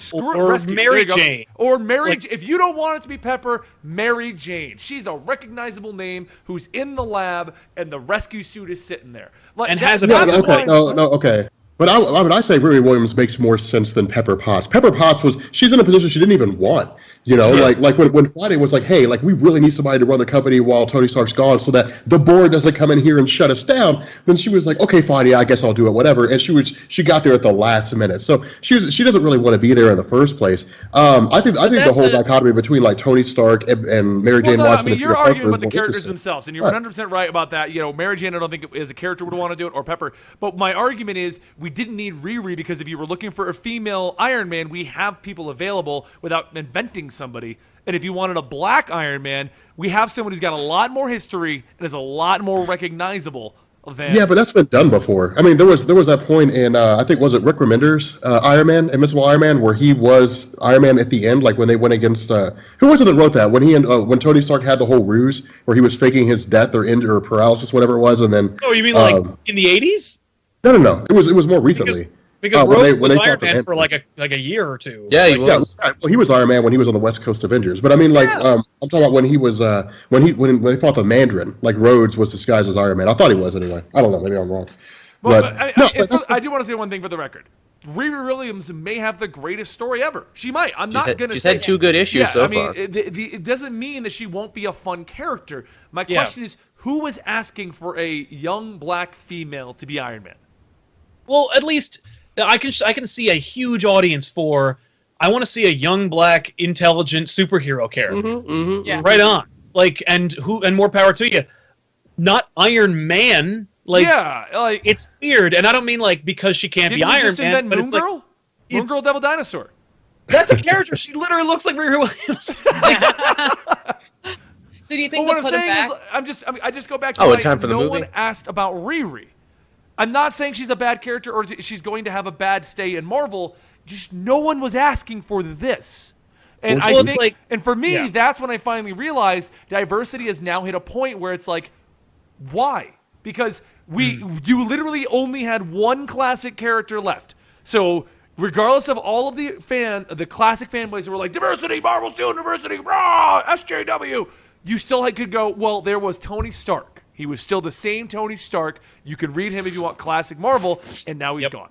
Rescue. Mary Jane. Or Mary Jane. If you don't want it to be Pepper, Mary Jane. She's a recognizable name who's in the lab and the rescue suit is sitting there. Like, and has a... Okay. But I say Riri Williams makes more sense than Pepper Potts. Pepper Potts she's in a position she didn't even want. You know, like when Friday was like, hey, like we really need somebody to run the company while Tony Stark's gone so that the board doesn't come in here and shut us down. Then she was like, okay, fine, yeah, I guess I'll do it, whatever. And she got there at the last minute. So she doesn't really want to be there in the first place. I think the whole dichotomy between like Tony Stark and Mary Jane Watson. I mean, you're arguing about the characters themselves, and you're 100% right about that. You know, Mary Jane, I don't think as a character would want to do it, or Pepper. But my argument is we didn't need Riri because if you were looking for a female Iron Man, we have people available without inventing somebody. And if you wanted a black Iron Man, we have someone who's got a lot more history and is a lot more recognizable than... Yeah, but that's been done before. I mean, there was that point in, I think, was it Rick Remender's Iron Man, Invincible Iron Man, where he was Iron Man at the end, like when they went against... who was it that wrote that? When Tony Stark had the whole ruse, where he was faking his death or paralysis, whatever it was, and then... Oh, you mean like in the 80s? No. It was more recently. Because Rhodes was Iron Man for like a year or two. Yeah, he was. Yeah, well, he was Iron Man when he was on the West Coast Avengers. But I mean, like, I'm talking about when he was when they fought the Mandarin. Like Rhodes was disguised as Iron Man. I thought he was anyway. I don't know. Maybe I'm wrong. Well, I do want to say one thing for the record. Riri Williams may have the greatest story ever. She might. I'm not going to say... She's had 2 good issues so far. It doesn't mean that she won't be a fun character. My question is, who was asking for a young black female to be Iron Man? Well, at least... I can see a huge audience for. I want to see a young black intelligent superhero character. Yeah. Right on. Like and more power to you. Not Iron Man. Like it's weird, and I don't mean like because she can't be Iron Man. But Moon Girl? Moon Girl Devil Dinosaur. That's a character. She literally looks like Riri Williams. So do you think they'll put her back? I just go back to time for the movie? No one asked about Riri. I'm not saying she's a bad character or she's going to have a bad stay in Marvel. Just no one was asking for this. And and for me, that's when I finally realized diversity has now hit a point where it's like, why? Because you literally only had one classic character left. So regardless of all of the classic fanboys who were like, diversity, Marvel's doing diversity, rah, SJW, you still could go, well, there was Tony Stark. He was still the same Tony Stark. You can read him if you want classic Marvel, and now he's gone.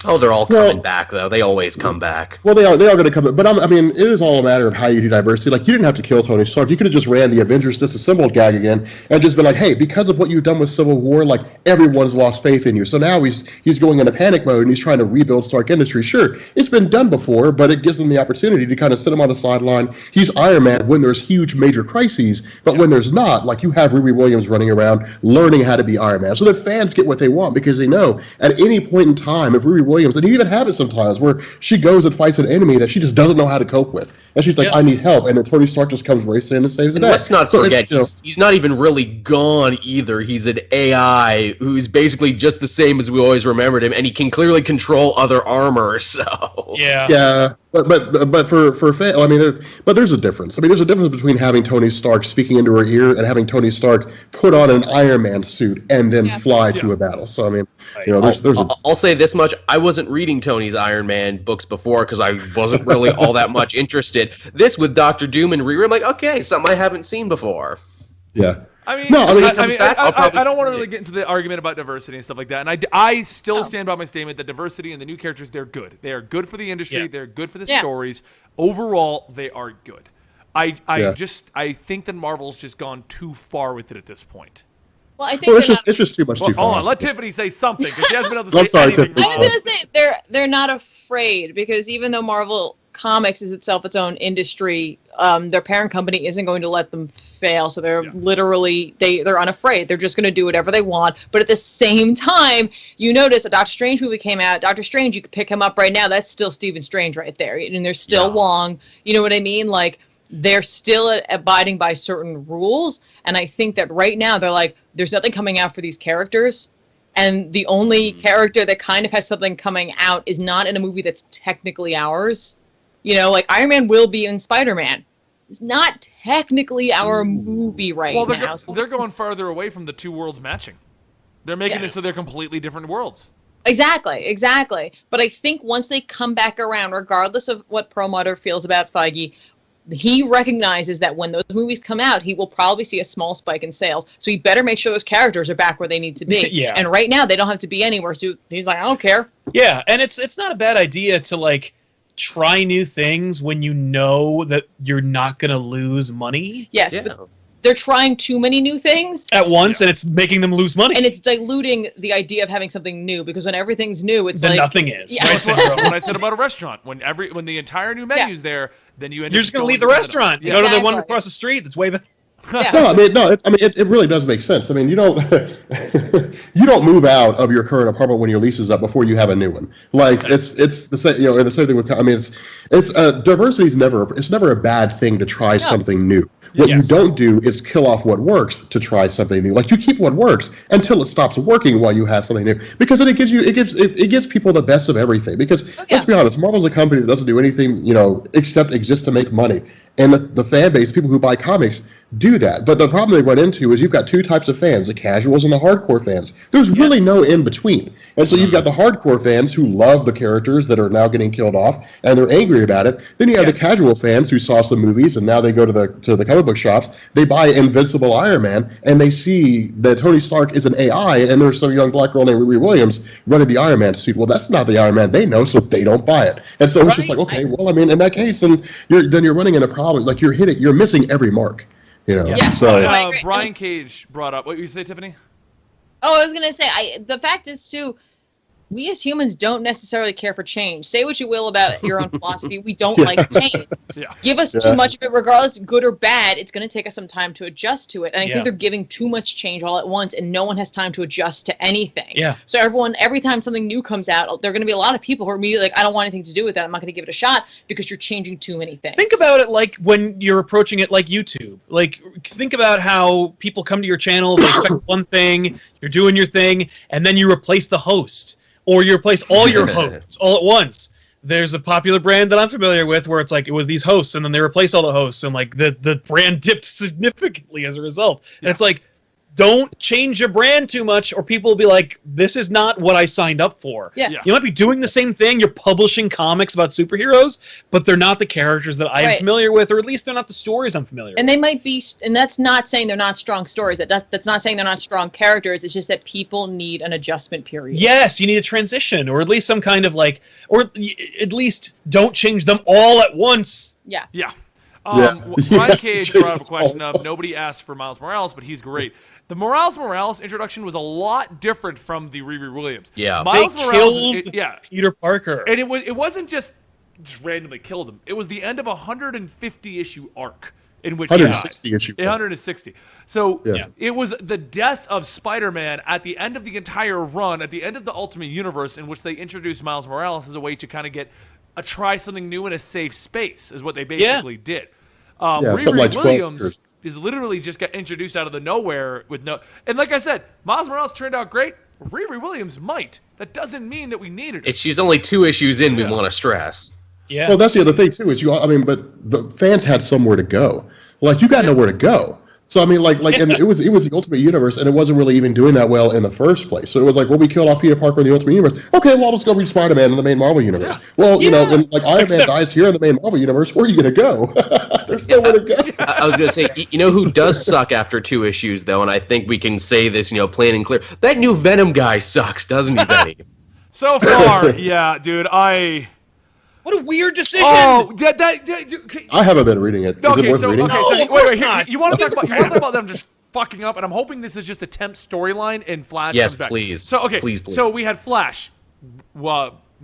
Oh, they're all coming back, though. They always come back. Well, they are going to come back. But I mean, it is all a matter of how you do diversity. Like, you didn't have to kill Tony Stark. You could have just ran the Avengers Disassembled gag again and just been like, hey, because of what you've done with Civil War, like, everyone's lost faith in you. So now he's going into panic mode and he's trying to rebuild Stark Industries. Sure, it's been done before, but it gives them the opportunity to kind of sit him on the sideline. He's Iron Man when there's huge major crises, but when there's not, like, you have Riri Williams running around learning how to be Iron Man. So the fans get what they want because they know at any point in time, if Riri Williams, and you even have it sometimes where she goes and fights an enemy that she just doesn't know how to cope with. And she's like, I need help. And then Tony Stark just comes racing in and saves the day. Let's not forget, he's not even really gone either. He's an AI who's basically just the same as we always remembered him, and he can clearly control other armor, so... Yeah. But for fan, I mean, but there's a difference. I mean, there's a difference between having Tony Stark speaking into her ear and having Tony Stark put on an Iron Man suit and then fly to a battle. So I mean, I'll say this much: I wasn't reading Tony's Iron Man books before because I wasn't really all that much interested. This with Doctor Doom and Riri, I'm like, okay, something I haven't seen before. Yeah. I don't want to really get into the argument about diversity and stuff like that. And I still stand by my statement that diversity and the new characters, they're good. They are good for the industry. Yeah. They're good for the stories. Overall, they are good. I think that Marvel's just gone too far with it at this point. Well, I think it's just too much too far. Hold on, let Tiffany say something because she hasn't been able to say anything. I was going to say they're not afraid because even though Marvel Comics is itself its own industry, their parent company isn't going to let them fail. So they're literally they're unafraid. They're just going to do whatever they want. But at the same time, you notice a Doctor Strange movie came out. Doctor Strange, you could pick him up right now. That's still Stephen Strange right there, and there's still Wong. You know what I mean? Like they're still abiding by certain rules. And I think that right now they're like, there's nothing coming out for these characters. And the only character that kind of has something coming out is not in a movie that's technically ours. You know, like Iron Man will be in Spider-Man. It's not technically our movie now. They're going farther away from the two worlds matching. They're making it so they're completely different worlds. Exactly. But I think once they come back around, regardless of what Perlmutter feels about Feige, he recognizes that when those movies come out, he will probably see a small spike in sales. So he better make sure those characters are back where they need to be. And right now, they don't have to be anywhere. So he's like, I don't care. Yeah, and it's not a bad idea to, like, try new things when you know that you're not going to lose money. Yes, but they're trying too many new things at once, and it's making them lose money. And it's diluting the idea of having something new, because when everything's new, it's then nothing is. Yeah. When I said about a restaurant, when the entire new menu's there, then you're just going to leave the restaurant. You go to the one across the street that's way better. Yeah. No, it really does make sense. I mean, you don't you don't move out of your current apartment when your lease is up before you have a new one. Like it's the same, and the same thing with. I mean, it's diversity is never a bad thing to try something new. What you don't do is kill off what works to try something new. Like you keep what works until it stops working while you have something new, because then it gives people the best of everything. Because let's be honest, Marvel's a company that doesn't do anything except exist to make money. And the fan base, people who buy comics, do that. But the problem they run into is you've got two types of fans, the casuals and the hardcore fans. There's really no in between. And so you've got the hardcore fans who love the characters that are now getting killed off, and they're angry about it. Then you have the casual fans who saw some movies, and now they go to the comic book shops, they buy Invincible Iron Man, and they see that Tony Stark is an AI, and there's some young black girl named Riri Williams running the Iron Man suit. Well, that's not the Iron Man they know, so they don't buy it. And so it's just like, okay, well, I mean, in that case, then you're running into problems. Like you're missing every mark. So Brian Cage brought up what you say, Tiffany. Oh, I was gonna say, the fact is too, we as humans don't necessarily care for change. Say what you will about your own philosophy, we don't like change. Give us too much of it, regardless, good or bad. It's going to take us some time to adjust to it. And I think they're giving too much change all at once, and no one has time to adjust to anything. So every time something new comes out, there are going to be a lot of people who are immediately like, I don't want anything to do with that. I'm not going to give it a shot because you're changing too many things. Think about it like when you're approaching it like YouTube. Like, think about how people come to your channel, they expect one thing, you're doing your thing, and then you replace the host. Or you replace all your hosts all at once. There's a popular brand that I'm familiar with where it's like it was these hosts, and then they replaced all the hosts, and like the brand dipped significantly as a result. And it's like, don't change your brand too much, or people will be like, this is not what I signed up for. You might be doing the same thing. You're publishing comics about superheroes, but they're not the characters that I am familiar with, or at least they're not the stories I'm familiar with. And they might be, and that's not saying they're not strong stories. That's not saying they're not strong characters. It's just that people need an adjustment period. Yes, you need a transition, or at least some kind of like, or at least don't change them all at once. Brian Cage brought up a question of nobody asked for Miles Morales, but he's great. The Morales introduction was a lot different from the Riri Williams. Miles they Morales killed Peter Parker, and it wasn't just randomly killed him. It was the end of a 150 issue arc in which 160 issue. 160. So it was the death of Spider-Man at the end of the entire run, at the end of the Ultimate Universe, in which they introduced Miles Morales as a way to kind of get try something new in a safe space, is what they basically did. Riri Williams is literally just got introduced out of the nowhere with no. And like I said, Miles Morales turned out great. Riri Williams might. That doesn't mean that we needed it. She's only 2 issues in. We want to stress. Well, that's the other thing too. Is but the fans had somewhere to go. Like you got nowhere to go. So I mean, and it was the Ultimate Universe, and it wasn't really even doing that well in the first place. So it was like, well, we killed off Peter Parker in the Ultimate Universe. Okay, well, let's go read Spider-Man in the main Marvel Universe. Well, when Iron Man dies here in the main Marvel Universe, where are you gonna go? There's nowhere to go. I was gonna say, who does suck after 2 issues though, and I think we can say this, plain and clear. That new Venom guy sucks, doesn't he, Benny? So far, dude, What a weird decision! Oh, I haven't been reading it. Is it worth reading? Wait. Here, you want to talk about them just fucking up? And I'm hoping this is just a temp storyline and Flash yes, comes back. Please. So please. So we had Flash,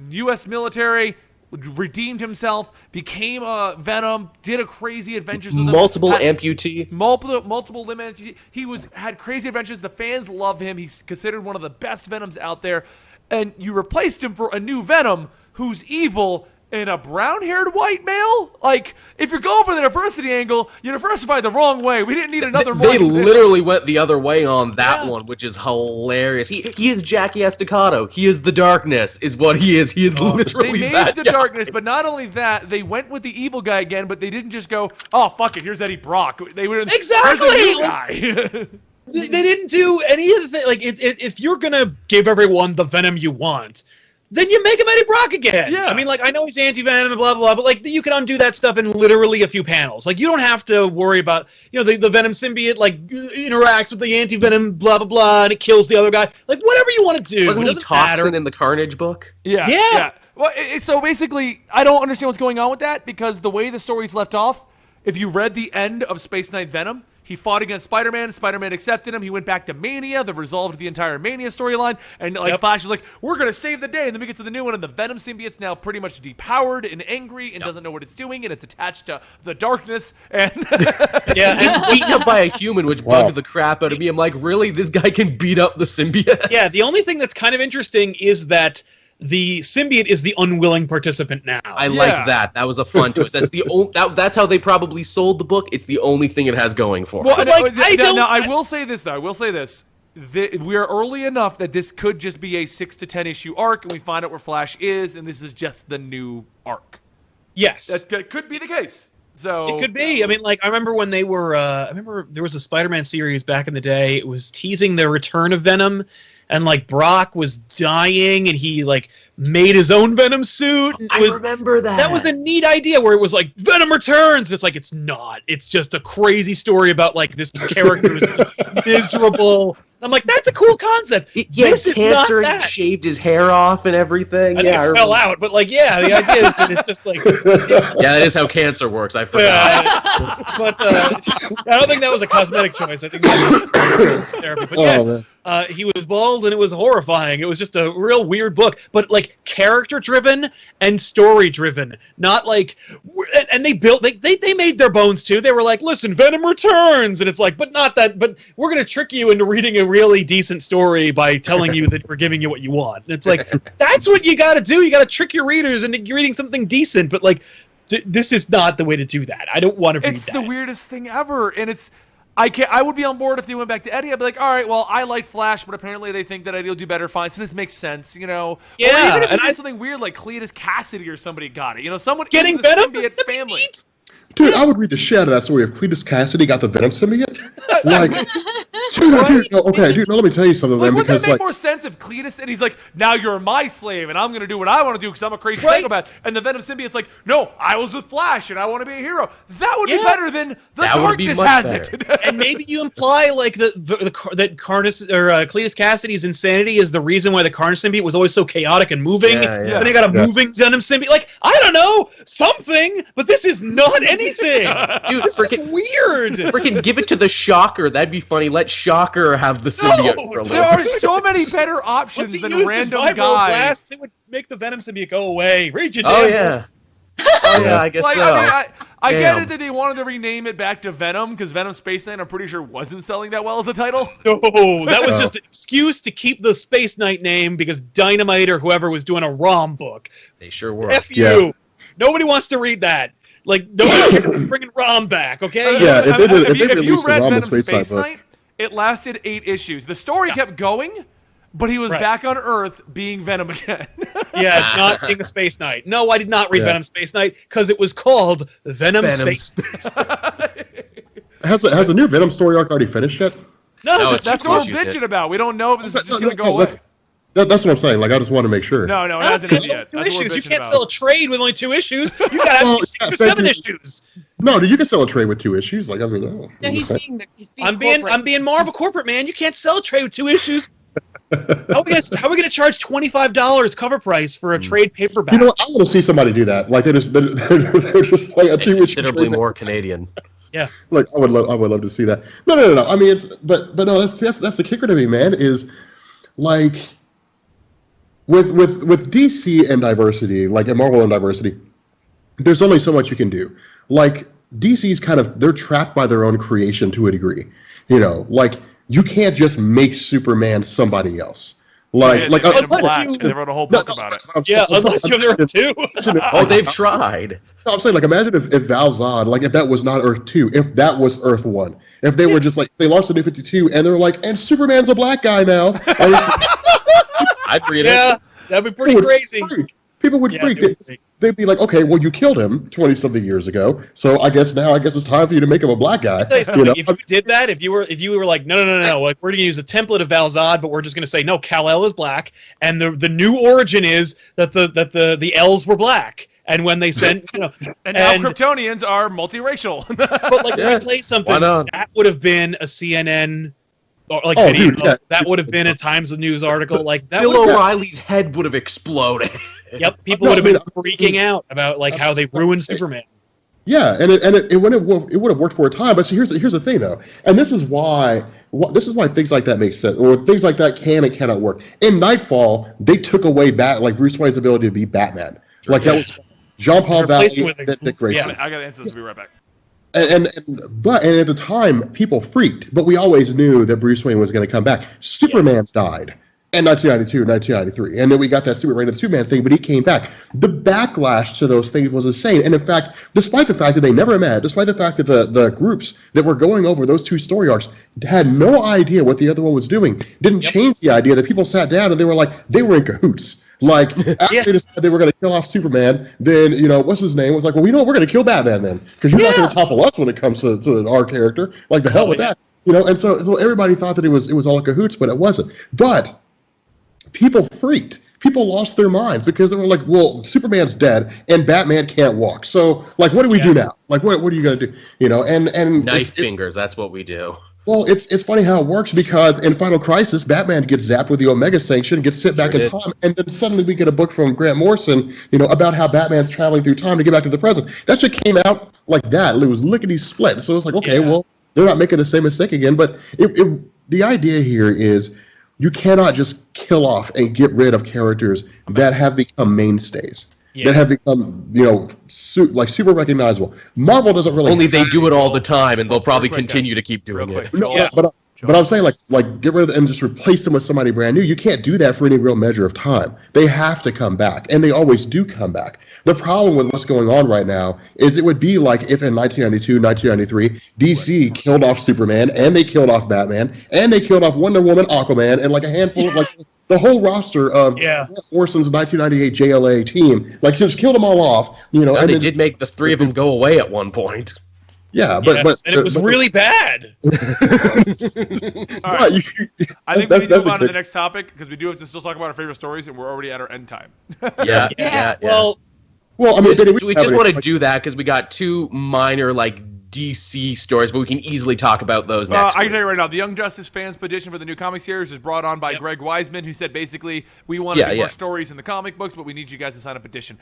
U.S. military, redeemed himself, became a Venom, did a crazy adventures with him. Multiple amputee. Multiple limb amputee. He had crazy adventures. The fans love him. He's considered one of the best Venoms out there. And you replaced him for a new Venom who's evil and a brown-haired white male? Like, if you're going for the diversity angle, you diversified the wrong way. We didn't need another They literally went the other way on that one, which is hilarious. He is Jackie Estacado. He is the darkness, is what he is. He is literally They that made the guy. darkness, but not only that, they went with the evil guy again, but they didn't just go, oh, fuck it, here's Eddie Brock. They went, exactly! Here's a new guy. They didn't do any of the things. Like, if you're gonna give everyone the Venom you want, then you make him Eddie Brock again. Yeah. I mean, like, I know he's anti-Venom and blah, blah, blah, but, like, you can undo that stuff in literally a few panels. Like, you don't have to worry about, the Venom symbiote, like, interacts with the anti-Venom, blah, blah, blah, and it kills the other guy. Like, whatever you want to do. Wasn't he Toxin in the Carnage book? Yeah. Well, so basically, I don't understand what's going on with that, because the way the story's left off, if you read the end of Space Knight Venom, he fought against Spider-Man. Spider-Man accepted him. He went back to Mania that resolved the entire Mania storyline. And Flash was like, we're going to save the day. And then we get to the new one, and the Venom symbiote's now pretty much depowered and angry and doesn't know what it's doing, and it's attached to the darkness. And it's beaten up by a human, which bugged the crap out of me. I'm like, really? This guy can beat up the symbiote? Yeah, the only thing that's kind of interesting is that the symbiote is the unwilling participant now. I like that. That was a fun twist. That's the that's how they probably sold the book. It's the only thing it has going for it. Well, I will say this, though. I will say this. We are early enough that this could just be a 6 to 10 issue arc, and we find out where Flash is, and this is just the new arc. Yes. That could be the case. So it could be. I mean, like, I remember when they were... I remember there was a Spider-Man series back in the day. It was teasing the return of Venom, and, like, Brock was dying, and he, like, made his own Venom suit. And I remember that. That was a neat idea where it was like, Venom returns! And it's like, it's not. It's just a crazy story about, like, this character is miserable. I'm like, that's a cool concept. This is not that. He shaved his hair off and everything. I think it fell out, but, like, yeah, the idea is that it's just like... Yeah, that is how cancer works. I forgot. But I don't think that was a cosmetic choice. I think that was therapy. But yes, he was bald, and it was horrifying. It was just a real weird book, but, like, character-driven and story-driven. Not like... And they made their bones, too. They were like, listen, Venom returns! And it's like, but not that... But we're going to trick you into reading a really decent story by telling you that we're giving you what you want. And it's like, that's what you got to do. You got to trick your readers into reading something decent, but, like, this is not the way to do that. I don't want to read that. It's the weirdest thing ever, and it's... I would be on board if they went back to Eddie. I'd be like, all right, well, I like Flash, but apparently they think that Eddie will do better. Fine, so this makes sense, you know. Yeah, or even if it did something weird like Cletus Cassidy or somebody got it, you know, someone getting into the Venom symbiote family. Dude, I would read the shit out of that story if Cletus Cassidy got the Venom symbiote. Like, dude, let me tell you something, man. Wouldn't Because that make more sense if Cletus and he's like, now you're my slave, and I'm going to do what I want to do because I'm a crazy psychopath, and the Venom symbiote's like, no, I was with Flash, and I want to be a hero. That would be better than the darkness has it. And maybe you imply like that Carnage or Cletus Cassidy's insanity is the reason why the Carnage symbiote was always so chaotic and moving. Then you got a moving Venom symbiote. Like, I don't know, something, but this is not anything. Dude, this is weird. Freaking give it to the Shocker. That'd be funny. Let Shocker have the symbiote for a little. There are so many better options than a random guy. Blast, it would make the Venom symbiote go away. Read your damn I guess like, so. I get it that they wanted to rename it back to Venom because Venom Space Knight, I'm pretty sure, wasn't selling that well as a title. No, that was just an excuse to keep the Space Knight name because Dynamite or whoever was doing a ROM book. They sure were. F you. Nobody wants to read that. Like, nobody's bringing ROM back, okay? If you read Venom Space Knight, it lasted 8 issues. The story kept going, but he was back on Earth being Venom again. Not being a Space Knight. No, I did not read Venom Space Knight because it was called Venom Space Knight. Has the new Venom story arc already finished yet? No, that's what we're bitching about. We don't know if this is just going to go away. That's what I'm saying. Like, I just want to make sure. No, it hasn't ended yet. 2 issues. You can't sell a trade with only 2 issues. You got to have 6 or 7 issues. No, you can sell a trade with 2 issues. Like, I mean, no. I'm being Marvel corporate, man. You can't sell a trade with 2 issues. How are we going to charge $25 cover price for a trade paperback? You know what? I want to see somebody do that. Like, they're just like a 2 issue. Considerably more Canadian. Yeah. Like, I would love to see that. No. I mean, but no. That's the kicker to me, man. Is like. With DC and diversity, like in Marvel and diversity, there's only so much you can do. Like, DC's they're trapped by their own creation to a degree. You know, like, you can't just make Superman somebody else. Like, unless you... They wrote a whole book about it. Unless you're there too. They've tried. No, I'm saying, like, imagine if Val Zod, like, if that was not Earth 2, if that was Earth 1. If they were just, like, they launched the New 52, and they're like, and Superman's a black guy now. I'd read it. That'd be pretty crazy. People would freak. They'd be like, okay, well, you killed him 20-something years ago, so I guess it's time for you to make him a black guy. You know? If you did that, if you were like, no, like, we're going to use a template of Val Zod, but we're just going to say, no, Kal-El is black, and the new origin is that the L's were black. And when they sent, and now Kryptonians are multiracial. But, like, let me tell you something. That would have been a CNN video. Dude, that would have been a Times of News article. Like, that Bill O'Reilly's head would have exploded. Yep, people would have been freaking out about, like, how they ruined Superman. Yeah, and it would have worked for a time. But see, here's the thing though, and this is why things like that make sense, or things like that can and cannot work. In Nightfall, they took away Bruce Wayne's ability to be Batman. Like that was Jean-Paul Valley, Dick Grayson. I gotta answer this. We'll be right back. And at the time, people freaked, but we always knew that Bruce Wayne was going to come back. Superman died in 1992, 1993, and then we got that Superman thing, but he came back. The backlash to those things was insane, and in fact, despite the fact that they never met, despite the fact that the groups that were going over those two story arcs had no idea what the other one was doing, didn't change the idea that people sat down and they were in cahoots. Like, after they decided they were going to kill off Superman, then, what's his name? Was like, well, we're going to kill Batman then. Because you're not going to topple us when it comes to our character. Like, the hell with that. And so everybody thought that it was all in cahoots, but it wasn't. But people freaked. People lost their minds because they were like, well, Superman's dead and Batman can't walk. So, like, what do we do now? Like, what are you going to do? And Knife fingers, that's what we do. Well, it's funny how it works because in Final Crisis, Batman gets zapped with the Omega Sanction, gets sent back in time, and then suddenly we get a book from Grant Morrison, about how Batman's traveling through time to get back to the present. That shit came out like that. It was lickety split. So it's like, okay, well, they're not making the same mistake again. But the idea here is you cannot just kill off and get rid of characters that have become mainstays. That have become, super recognizable. Marvel doesn't really. Only they do it all the time, and they'll probably continue to keep doing it. No, but I'm saying like get rid of them and just replace them with somebody brand new. You can't do that for any real measure of time. They have to come back, and they always do come back. The problem with what's going on right now is it would be like if in 1992, 1993, DC killed off Superman, and they killed off Batman, and they killed off Wonder Woman, Aquaman, and like a handful of the whole roster of Orson's 1998 JLA team, just killed them all off, and they did make the three of them go away at one point. Yeah, but and it was really bad. All right. I think we need to move on to the next topic because we do have to still talk about our favorite stories, and we're already at our end time. Yeah. Well, I mean, we just want to do that because we got two minor DC stories, but we can easily talk about those next. I can tell you right now, the Young Justice fans petition for the new comic series is brought on by Greg Weisman, who said basically we want to be more stories in the comic books, but we need you guys to sign a petition.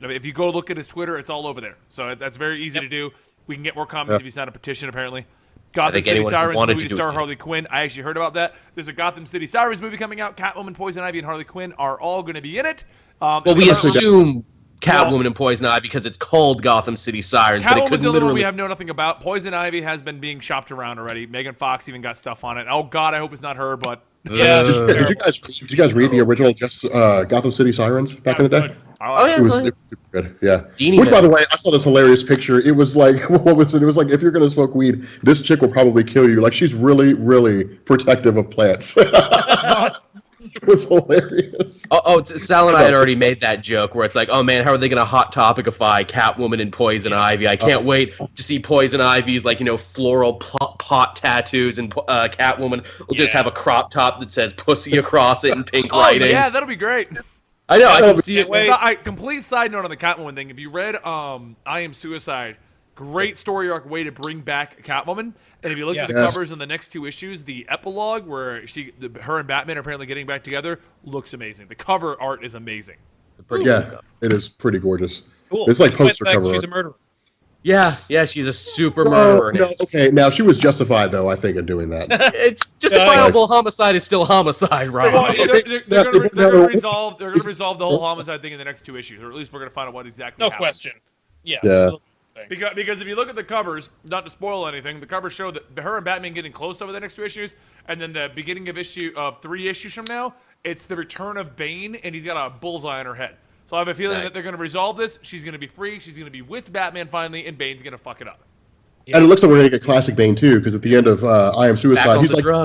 If you go look at his Twitter, it's all over there, so that's very easy to do. We can get more comics if you sign a petition, apparently. Gotham City Sirens movie to star Harley Quinn. I actually heard about that. There's a Gotham City Sirens movie coming out. Catwoman, Poison Ivy, and Harley Quinn are all going to be in it. Well, we assume Catwoman and Poison Ivy because it's called Gotham City Sirens, but it could literally... literally... we have nothing about. Poison Ivy has been being shopped around already. Megan Fox even got stuff on it. Oh, God, I hope it's not her, but... Yeah. Did you guys read the original Gotham City Sirens back in the day? It was super good. Yeah. Which, by the way, I saw this hilarious picture. It was like, what was it? It was like, if you're going to smoke weed, this chick will probably kill you. Like, she's really, really protective of plants. It was hilarious. Sal and I had already made that joke where it's like, oh man, how are they going to hot topicify Catwoman and Poison Ivy? I can't wait to see Poison Ivy's floral pot tattoos, and Catwoman will just have a crop top that says "pussy" across it in pink writing. Yeah, that'll be great. I know. I can see it. Complete side note on the Catwoman thing. If you read I Am Suicide, great story arc way to bring back Catwoman. And if you look at the covers in the next two issues, the epilogue where her and Batman are apparently getting back together looks amazing. The cover art is amazing. It is pretty gorgeous. Cool. It's like poster cover. She's a murderer. Yeah, she's a super murderer. No, okay, now she was justified though, I think, in doing that. It's justifiable. Homicide is still homicide, right? Well, they're going to resolve the whole homicide thing in the next two issues, or at least we're going to find out what exactly happened. No question. Yeah. Because if you look at the covers, not to spoil anything, the covers show that her and Batman getting close over the next two issues, and then the beginning of 3 issues from now, it's the return of Bane, and he's got a bullseye on her head. So I have a feeling that they're going to resolve this. She's going to be free. She's going to be with Batman finally, and Bane's going to fuck it up. Yeah. And it looks like we're going to get classic Bane too, because at the end of I Am Suicide, he's like, Venom!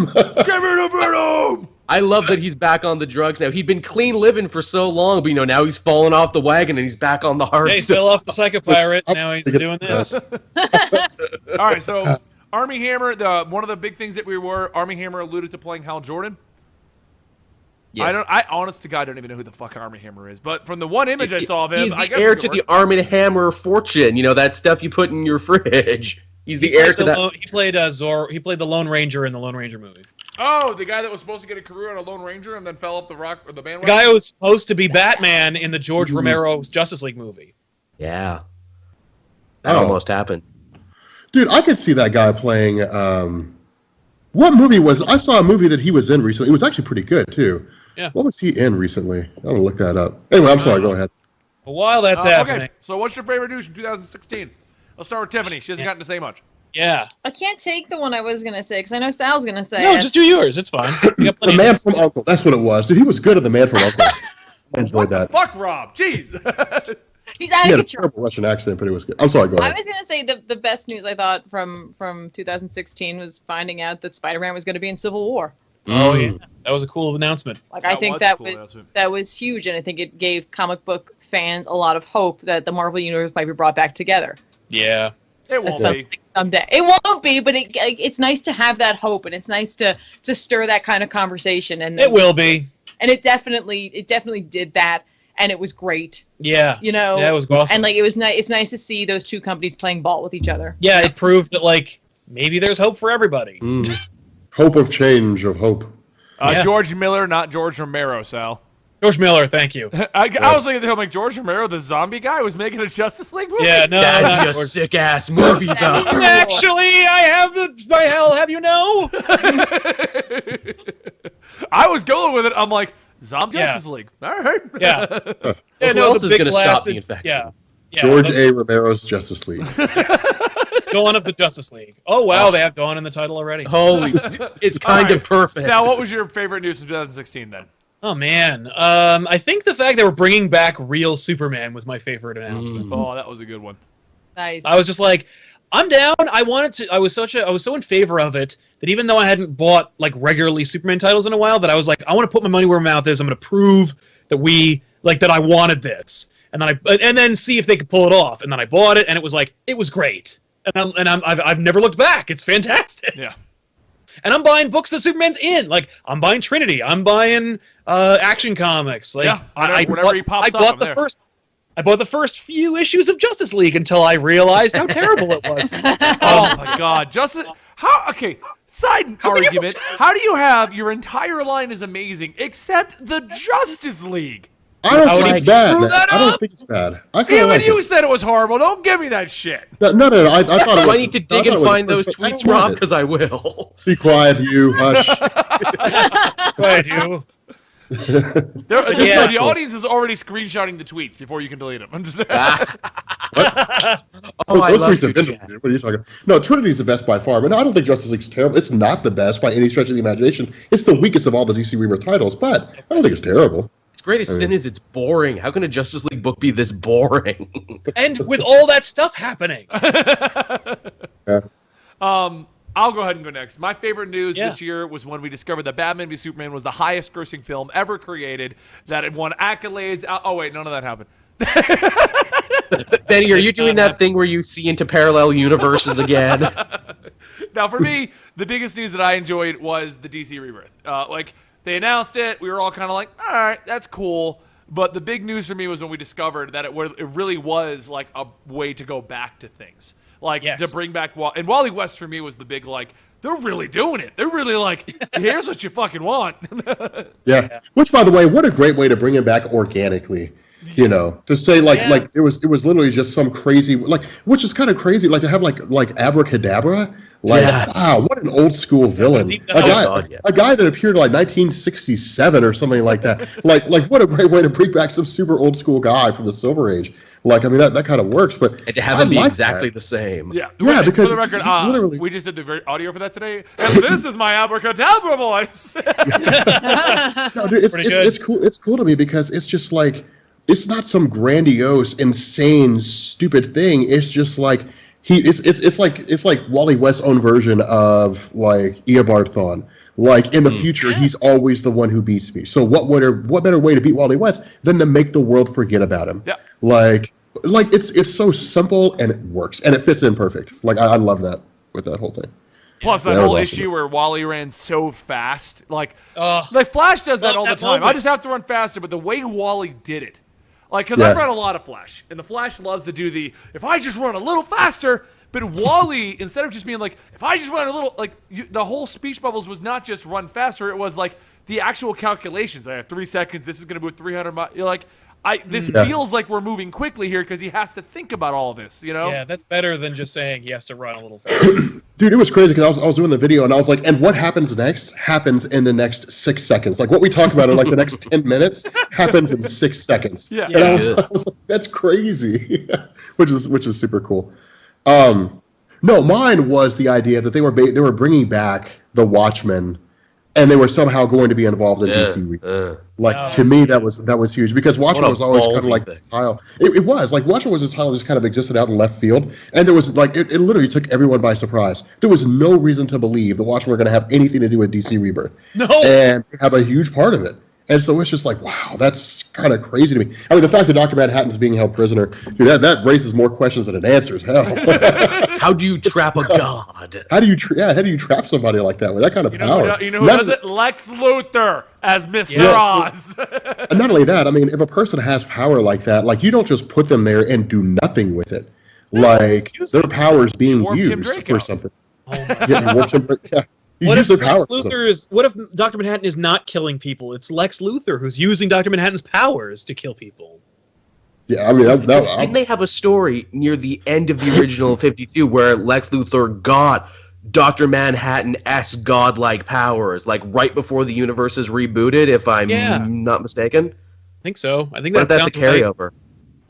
Get rid of Venom! I love that he's back on the drugs now. He'd been clean living for so long, but now he's fallen off the wagon and he's back on the hard stuff. He fell off the Psychopirate. Now he's doing this. All right, so Armie Hammer, one of the big things that Armie Hammer alluded to playing Hal Jordan. Yes. I honest to God don't even know who the fuck Armie Hammer is, but from the one image I saw of him, he's the heir to the Armie Hammer fortune. That stuff you put in your fridge. He's the heir to that. He played He played the Lone Ranger in the Lone Ranger movie. Oh, the guy that was supposed to get a career on a Lone Ranger and then fell off the bandwagon? The guy who was supposed to be Batman in the George Romero's Justice League movie. Yeah. That almost happened. Dude, I could see that guy playing. What movie was? I saw a movie that he was in recently. It was actually pretty good too. Yeah. What was he in recently? I'm gonna look that up. Anyway, I'm sorry. Go ahead. While that's happening, Okay, so what's your favorite news from 2016? Let's start with Tiffany. She hasn't gotten to say much. yeah. I can't take the one I was gonna say because I know Sal's gonna say No, it. just do yours. It's fine. You got The plenty Man of- from Uncle. That's what it was. Dude, he was good at The Man from Uncle. I enjoyed that. Fuck, Rob. Jeez. He's out He of had a control. terrible Russian accent, but it was good. I'm sorry. Go I ahead. was gonna say the best news I thought from 2016 was finding out that Spider-Man was gonna be in Civil War. Oh yeah, that was a cool announcement. Like That I think was that cool was announcement. that was huge, and I think it gave comic book fans a lot of hope that the Marvel universe might be brought back together. Yeah. It won't Something be. someday. It won't be, but it's nice to have that hope, and it's nice to stir that kind of conversation. And It will be. and it definitely did that, and it was great. Yeah. You know, Yeah, it was awesome. and like it was nice. It's nice to see those two companies playing ball with each other. Yeah, it proved that like maybe there's hope for everybody. Hope of change, of hope. Yeah. George Miller, not George Romero, Sal. George Miller, thank you. I was looking at him like George Romero, the zombie guy, was making a Justice League movie. Yeah, no, That'd not be a George- sick ass movie, though. Actually, I have the. By hell, have you know? I was going with it. I'm like, Zombie Yeah. Justice League. All right. Yeah. Yeah, Who no, else the is big gonna stop glass. the infection? Yeah. Yeah. George the A. Romero's Justice League. Dawn of the Justice League. Oh wow, they have Dawn in the title already. Holy, it's kind All of perfect. Sal, what was your favorite news from 2016 then? Oh man, I think the fact they were bringing back real Superman was my favorite announcement. Oh, that was a good one. Nice. I was just like, I'm down. I wanted to. I was so in favor of it that even though I hadn't bought like regularly Superman titles in a while, that I was like, I want to put my money where my mouth is. I'm going to prove that that I wanted this, and then see if they could pull it off. And then I bought it, and it was great. I've never looked back. It's fantastic. Yeah. And I'm buying books that Superman's in. Like I'm buying Trinity. I'm buying Action Comics. Like Yeah, whenever he pops up, I'm there. I bought the first few issues of Justice League until I realized how terrible it was. Oh my God, Justice. How? Okay. Side argument. How do you have your entire line is amazing except the Justice League? I don't think like, it's bad. screw Man. that I don't up? think it's bad. I kinda Even like you it. said it was horrible. Don't give me that shit. No. I thought it Do was. I need to I dig thought it and was find those first, but I tweets, don't Rob? mind it. Because I will. Be quiet, you. Hush. Go ahead, you. So the audience is already screenshotting the tweets before you can delete them. I'm just Oh, I Those love tweets have your been. chat. What are you talking about? No, Trinity's the best by far. But no, I don't think Justice League's terrible. It's not the best by any stretch of the imagination. It's the weakest of all the DC Rebirth titles, but I don't think it's terrible. Its greatest sin is it's boring. How can a Justice League book be this boring? And with all that stuff happening. Yeah. I'll go ahead and go next. My favorite news Yeah. this year was when we discovered that Batman v Superman was the highest grossing film ever created, that it won accolades. Oh, wait, none of that happened. Benny, are you doing that thing where you see into parallel universes again? Now, for me, the biggest news that I enjoyed was the DC Rebirth. They announced it. We were all kind of like, all right, that's cool. But the big news for me was when we discovered that it really was like a way to go back to things. Yes. To bring back and Wally West for me was the big they're really doing it. They're really here's what you fucking want. Yeah. Which, by the way, what a great way to bring him back organically. You know, to say like it was literally just some crazy which is kind of crazy to have like Abracadabra. Wow, what an old school villain! A guy that appeared in 1967 or something like that. Like what a great way to bring back some super old school guy from the Silver Age. That kind of works, but And to have them be exactly the same. Yeah, because for the record, it's literally we just did the audio for that today, and this is my Abracadabra voice. No, dude, it's cool. It's cool to me because it's just like it's not some grandiose, insane, stupid thing. It's just like it's like Wally West's own version of Eobard Thawne. In the future, he's always the one who beats me. So what better way to beat Wally West than to make the world forget about him? Yeah. It's so simple and it works and it fits in perfect. I love that with that whole thing. Plus, that That was whole awesome. issue where Wally ran so fast. Ugh. Flash does that Love all the that time. I moment. just have to run faster, but the way Wally did it. Because Yeah. I've read a lot of Flash, and the Flash loves to do if I just run a little faster, but Wally, instead of just being if I just run a little, the whole speech bubbles was not just run faster, it was the actual calculations. I have 3 seconds, this is going to be 300 miles. This feels like we're moving quickly here because he has to think about all of this, you know? Yeah, that's better than just saying he has to run a little fast. Dude, it was crazy because I was doing the video and I was like, and what happens next happens in the next 6 seconds. Like what we talk about in like the next 10 minutes happens in 6 seconds. Yeah. And I was like, that's crazy, which is super cool. No, mine was the idea that they were bringing back the Watchmen, and they were somehow going to be involved in DC Week. To me, that was huge because Watchmen was always kind of like this title. It was like Watchmen was a title that just kind of existed out in left field, and there was like it literally took everyone by surprise. There was no reason to believe the Watchmen were going to have anything to do with DC Rebirth, and have a huge part of it. And so it's just like, wow, that's kind of crazy to me. I mean, the fact that Dr. Manhattan's being held prisoner, dude, that raises more questions than it answers. Hell, how do you trap a god? How do you trap somebody like that with that kind of power? You know who does it? Lex Luthor as Mr. Oz. And not only that, I mean, if a person has power like that, like you don't just put them there and do nothing with it. Like their power is being used for something. Oh my yeah. What if Dr. Manhattan is not killing people? It's Lex Luthor who's using Dr. Manhattan's powers to kill people. Yeah, I mean, didn't they have a story near the end of the original 52 where Lex Luthor got Dr. Manhattan-esque godlike powers, like right before the universe is rebooted, if I'm not mistaken? I think so. I think that's a carryover.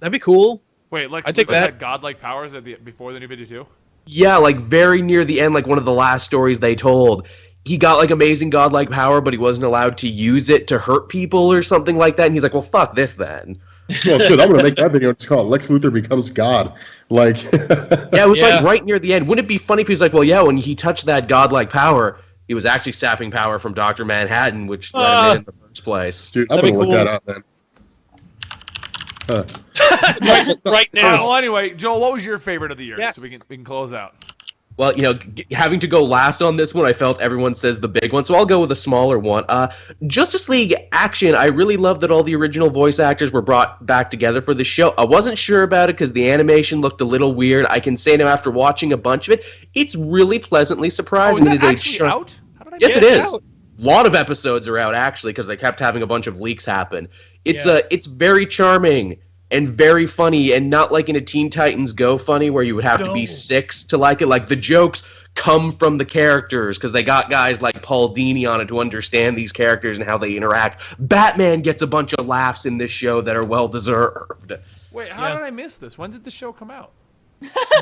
That'd be cool. Wait, Lex Luthor had godlike powers before the New 52? Yeah, like very near the end, like one of the last stories they told. He got like amazing godlike power, but he wasn't allowed to use it to hurt people or something like that. And he's like, well, fuck this then. Well, shit, I'm going to make that video. It's called Lex Luthor Becomes God. Like, yeah, it was like right near the end. Wouldn't it be funny if he's like, well, yeah, when he touched that godlike power, he was actually sapping power from Dr. Manhattan, which let him in the first place. Dude, I'm going to look that up, man. Right now. Well, anyway, Joel, what was your favorite of the year? Yes. So we can close out. Well, having to go last on this one, I felt everyone says the big one, so I'll go with a smaller one. Justice League Action, I really love that all the original voice actors were brought back together for the show. I wasn't sure about it because the animation looked a little weird. I can say now after watching a bunch of it, it's really pleasantly surprising. Is that actually out? Yes, it is. A lot of episodes are out, actually, because they kept having a bunch of leaks happen. It's very charming and very funny, and not like in a Teen Titans Go funny where you would have to be 6 to like it. Like, the jokes come from the characters because they got guys like Paul Dini on it to understand these characters and how they interact. Batman gets a bunch of laughs in this show that are well-deserved. Wait, how did I miss this? When did the show come out?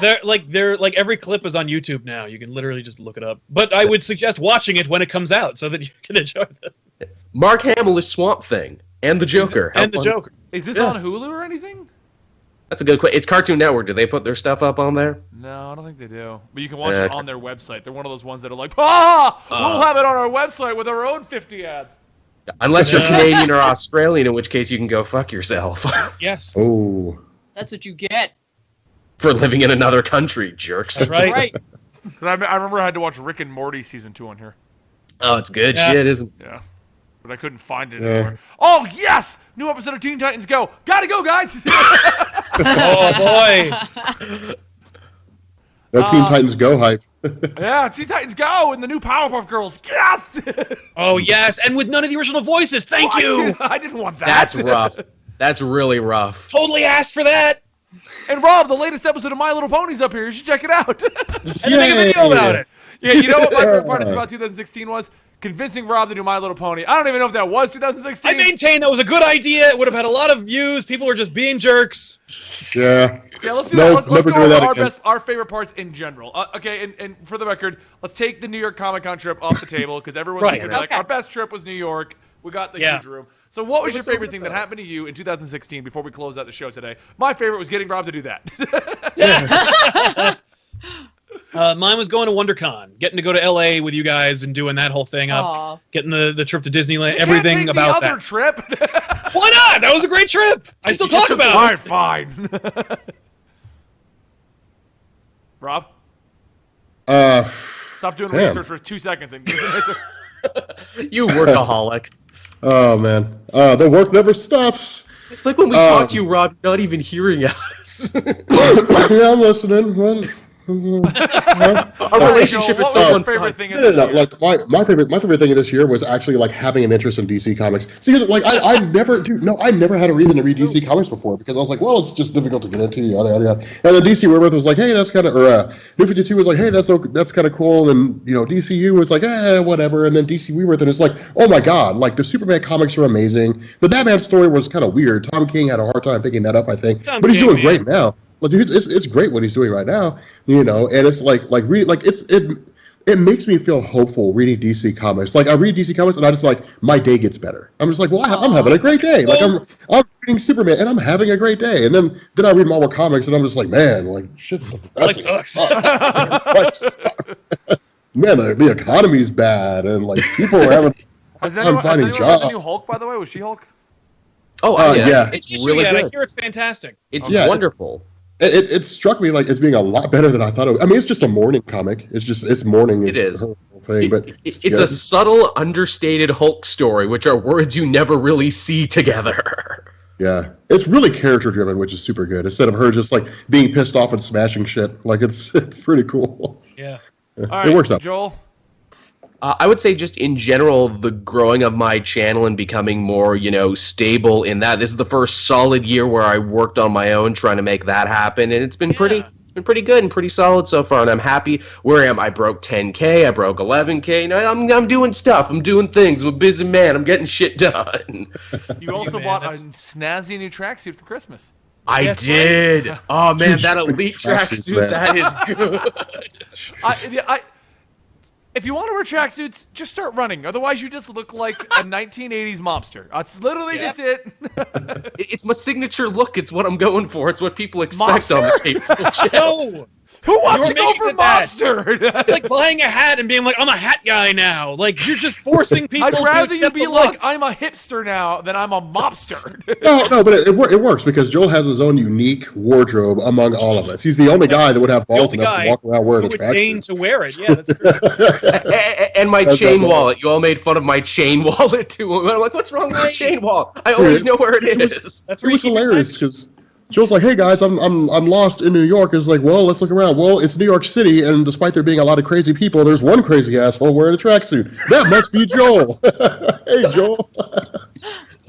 They're like every clip is on YouTube now. You can literally just look it up. But I would suggest watching it when it comes out so that you can enjoy it. Mark Hamill is Swamp Thing. And the Joker. Joker. Is this on Hulu or anything? That's a good question. It's Cartoon Network. Do they put their stuff up on there? No, I don't think they do. But you can watch it on their website. They're one of those ones that are like, we'll have it on our website with our own 50 ads. Unless you're Canadian or Australian, in which case you can go fuck yourself. Yes. Oh. That's what you get. For living in another country, jerks. That's right. I remember I had to watch Rick and Morty season 2 on here. Oh, it's good shit, isn't it? Yeah. But I couldn't find it anywhere. Oh, yes! New episode of Teen Titans Go! Gotta go, guys! Oh, boy! No Teen Titans Go hype. Yeah, Teen Titans Go and the new Powerpuff Girls. Yes! Oh, yes, and with none of the original voices. Thank you! I didn't want that. That's rough. That's really rough. Totally asked for that! And Rob, the latest episode of My Little Pony's up here. You should check it out. And make a video about it. Yeah, you know what my favorite part about 2016 was? Convincing Rob to do My Little Pony. I don't even know if that was 2016. I maintain that was a good idea. It would have had a lot of views. People were just being jerks. Yeah. Yeah, let's do that. Let's go over our favorite parts in general. Okay, and for the record, let's take the New York Comic Con trip off the table because everyone's going to be like, our best trip was New York. We got the huge room. So what was your favorite thing that happened to you in 2016 before we closed out the show today? My favorite was getting Rob to do that. Mine was going to WonderCon, getting to go to LA with you guys and doing that whole thing up, getting the trip to Disneyland, everything about the other trip. Why not? That was a great trip. I still talk about it. All right, fine. Rob? Stop doing research for 2 seconds and give us an answer. You workaholic. Oh, man. The work never stops. It's like when we talk to you, Rob, not even hearing us. Yeah, I'm listening. Well, A relationship is What was so your one favorite sided. thing No, in no, this no. year? Like my favorite thing of this year was actually like having an interest in DC Comics. See, like I never had a reason to read DC Comics before because I was like, well, it's just difficult to get into, yada yada yada. And then DC Rebirth was like, hey, that's kind of, or New 52 was like, hey, that's kind of cool. And DCU was like, whatever. And then DC Rebirth, and it's like, oh my god, like the Superman comics are amazing. The Batman story was kind of weird. Tom King had a hard time picking that up, I think, but he's doing great now. Like, dude, it's great what he's doing right now, and it's it makes me feel hopeful reading DC Comics. Like I read DC Comics and I just like my day gets better. I'm just like, well, I'm having a great day. Like I'm reading Superman and I'm having a great day. And then I read Marvel Comics and I'm just like, man, like shit's depressing. Life sucks. Life sucks. Man, the economy's bad and like people are having Has I'm anyone finding read the jobs. new Hulk, by the way? Was she Hulk? Oh, yeah. It's Issue really yet. I good. hear it's fantastic. It's Yeah, wonderful. It struck me like it's being a lot better than I thought it would. I mean, it's just a morning comic. It's morning. It is. The whole thing, but It's a subtle, understated Hulk story, which are words you never really see together. yeah, it's really character driven, which is super good. Instead of her just like being pissed off and smashing shit, like it's pretty cool. Yeah. All right, It works out. Joel. I would say just in general, the growing of my channel and becoming more, stable in that. This is the first solid year where I worked on my own trying to make that happen, and it's been pretty good and pretty solid so far, and I'm happy where I am. I broke 10K, I broke 11K. I'm doing stuff. I'm doing things. I'm a busy man. I'm getting shit done. You also man, bought a that's- snazzy new tracksuit for Christmas. I That's did. Oh man, Dude, that elite tracksuit, tracksuit, man. that is good. If you want to wear tracksuits, just start running. Otherwise, you just look like a 1980s mobster. That's literally just it. It's my signature look. It's what I'm going for. It's what people expect on the Mobster? Capable channel. No! Who wants You're to go making for it bad. mobster? It's like buying a hat and being like, I'm a hat guy now. Like, you're just forcing people I'd to rather you accept be the like, look. I'm a hipster now than I'm a mobster. No, but it works because Joel has his own unique wardrobe among all of us. He's the only guy that would have balls only enough guy to walk around wearing a Who would deign tracksuit. to wear it? Yeah, that's true. And my That's chain not bad. wallet. You all made fun of my chain wallet too. I'm like, what's wrong with my chain wallet? I always know where it is. That's It where you was keep your hilarious tracksuit. because Joel's like, "Hey guys, I'm lost in New York." It's like, well, let's look around. Well, it's New York City, and despite there being a lot of crazy people, there's one crazy asshole wearing a tracksuit. That must be Joel. Hey, Joel.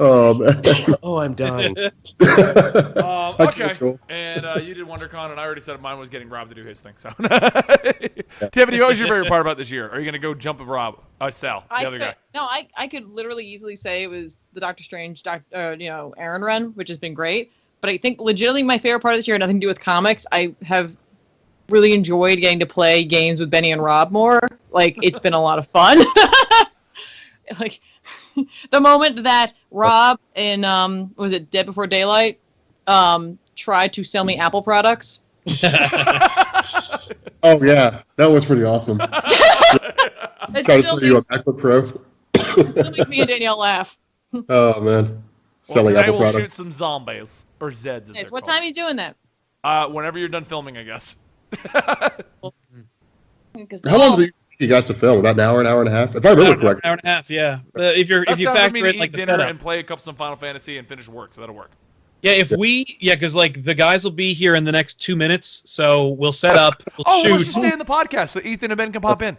Oh man. Oh, I'm dying. Okay. Joel. And you did WonderCon, and I already said mine was getting Rob to do his thing. So, Tiffany, what was your favorite part about this year? Are you going to go jump with Rob? Sal, the other guy. No, I could literally easily say it was the Doctor Strange, Aaron run, which has been great. But I think legitimately my favorite part of this year had nothing to do with comics. I have really enjoyed getting to play games with Benny and Rob more. Like, it's been a lot of fun. Like, the moment that Rob in, what was it, Dead Before Daylight, tried to sell me Apple products. Oh yeah, that was pretty awesome. It Trying to still sell you a makes, MacBook Pro. still makes me and Danielle laugh. Oh man, Well, selling tonight Apple we'll products. shoot some zombies, or Zeds, as they're What called. time are you doing that? Whenever you're done filming, I guess. Because How long do you guys to film? About an hour and a half, if I remember An correctly. hour and a half, yeah. If you That's time for me factor to in like eat the dinner setup. and play a couple some Final Fantasy and finish work, so that'll work. Yeah, because like the guys will be here in the next 2 minutes, so we'll set up, we'll Oh, we shoot. should stay in the podcast so Ethan and Ben can pop in.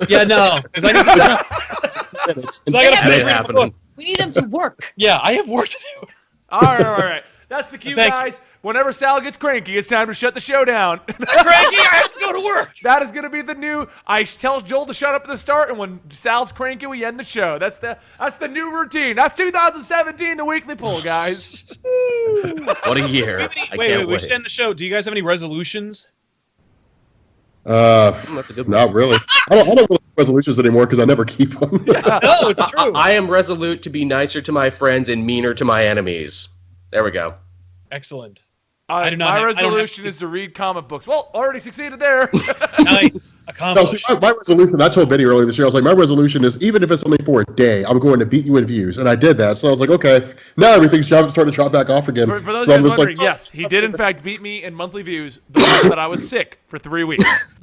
Yeah, no, because I need to set up. 'Cause I gotta That finish ain't reading the happening. book. we need them to work. Yeah, I have work to do. All right. That's the cue, Thank you. guys. Whenever Sal gets cranky, it's time to shut the show down. Cranky, I have to go to work. That is going to be the new. I tell Joel to shut up at the start, and when Sal's cranky, we end the show. That's the new routine. That's 2017, the weekly poll, guys. What a year. I Wait, can't we wait. should end the show. Do you guys have any resolutions? That's a good one. Not really. I don't really have resolutions anymore because I never keep them. No, it's true. I am resolute to be nicer to my friends and meaner to my enemies. There we go. Excellent. I do not My have- I don't have- resolution is to read comic books. Well, already succeeded there. Nice. No, Accomplished. see, my resolution, I told Benny earlier this year, I was like, my resolution is even if it's only for a day, I'm going to beat you in views. And I did that. So I was like, okay, now everything's starting to drop back off again. For those so I'm guys just wondering, like, yes, he did in fact beat me in monthly views the month that I was sick for 3 weeks.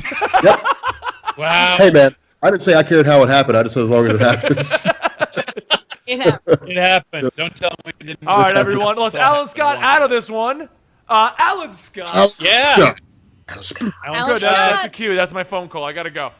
Wow. hey, man, I didn't say I cared how it happened. I just said as long as it happens. It happened. It happened. Don't tell me it didn't. All right, everyone. Let's Alan Scott out of this one. Alan Scott. Yeah. Alex Good. That's a cue. That's my phone call. I gotta go.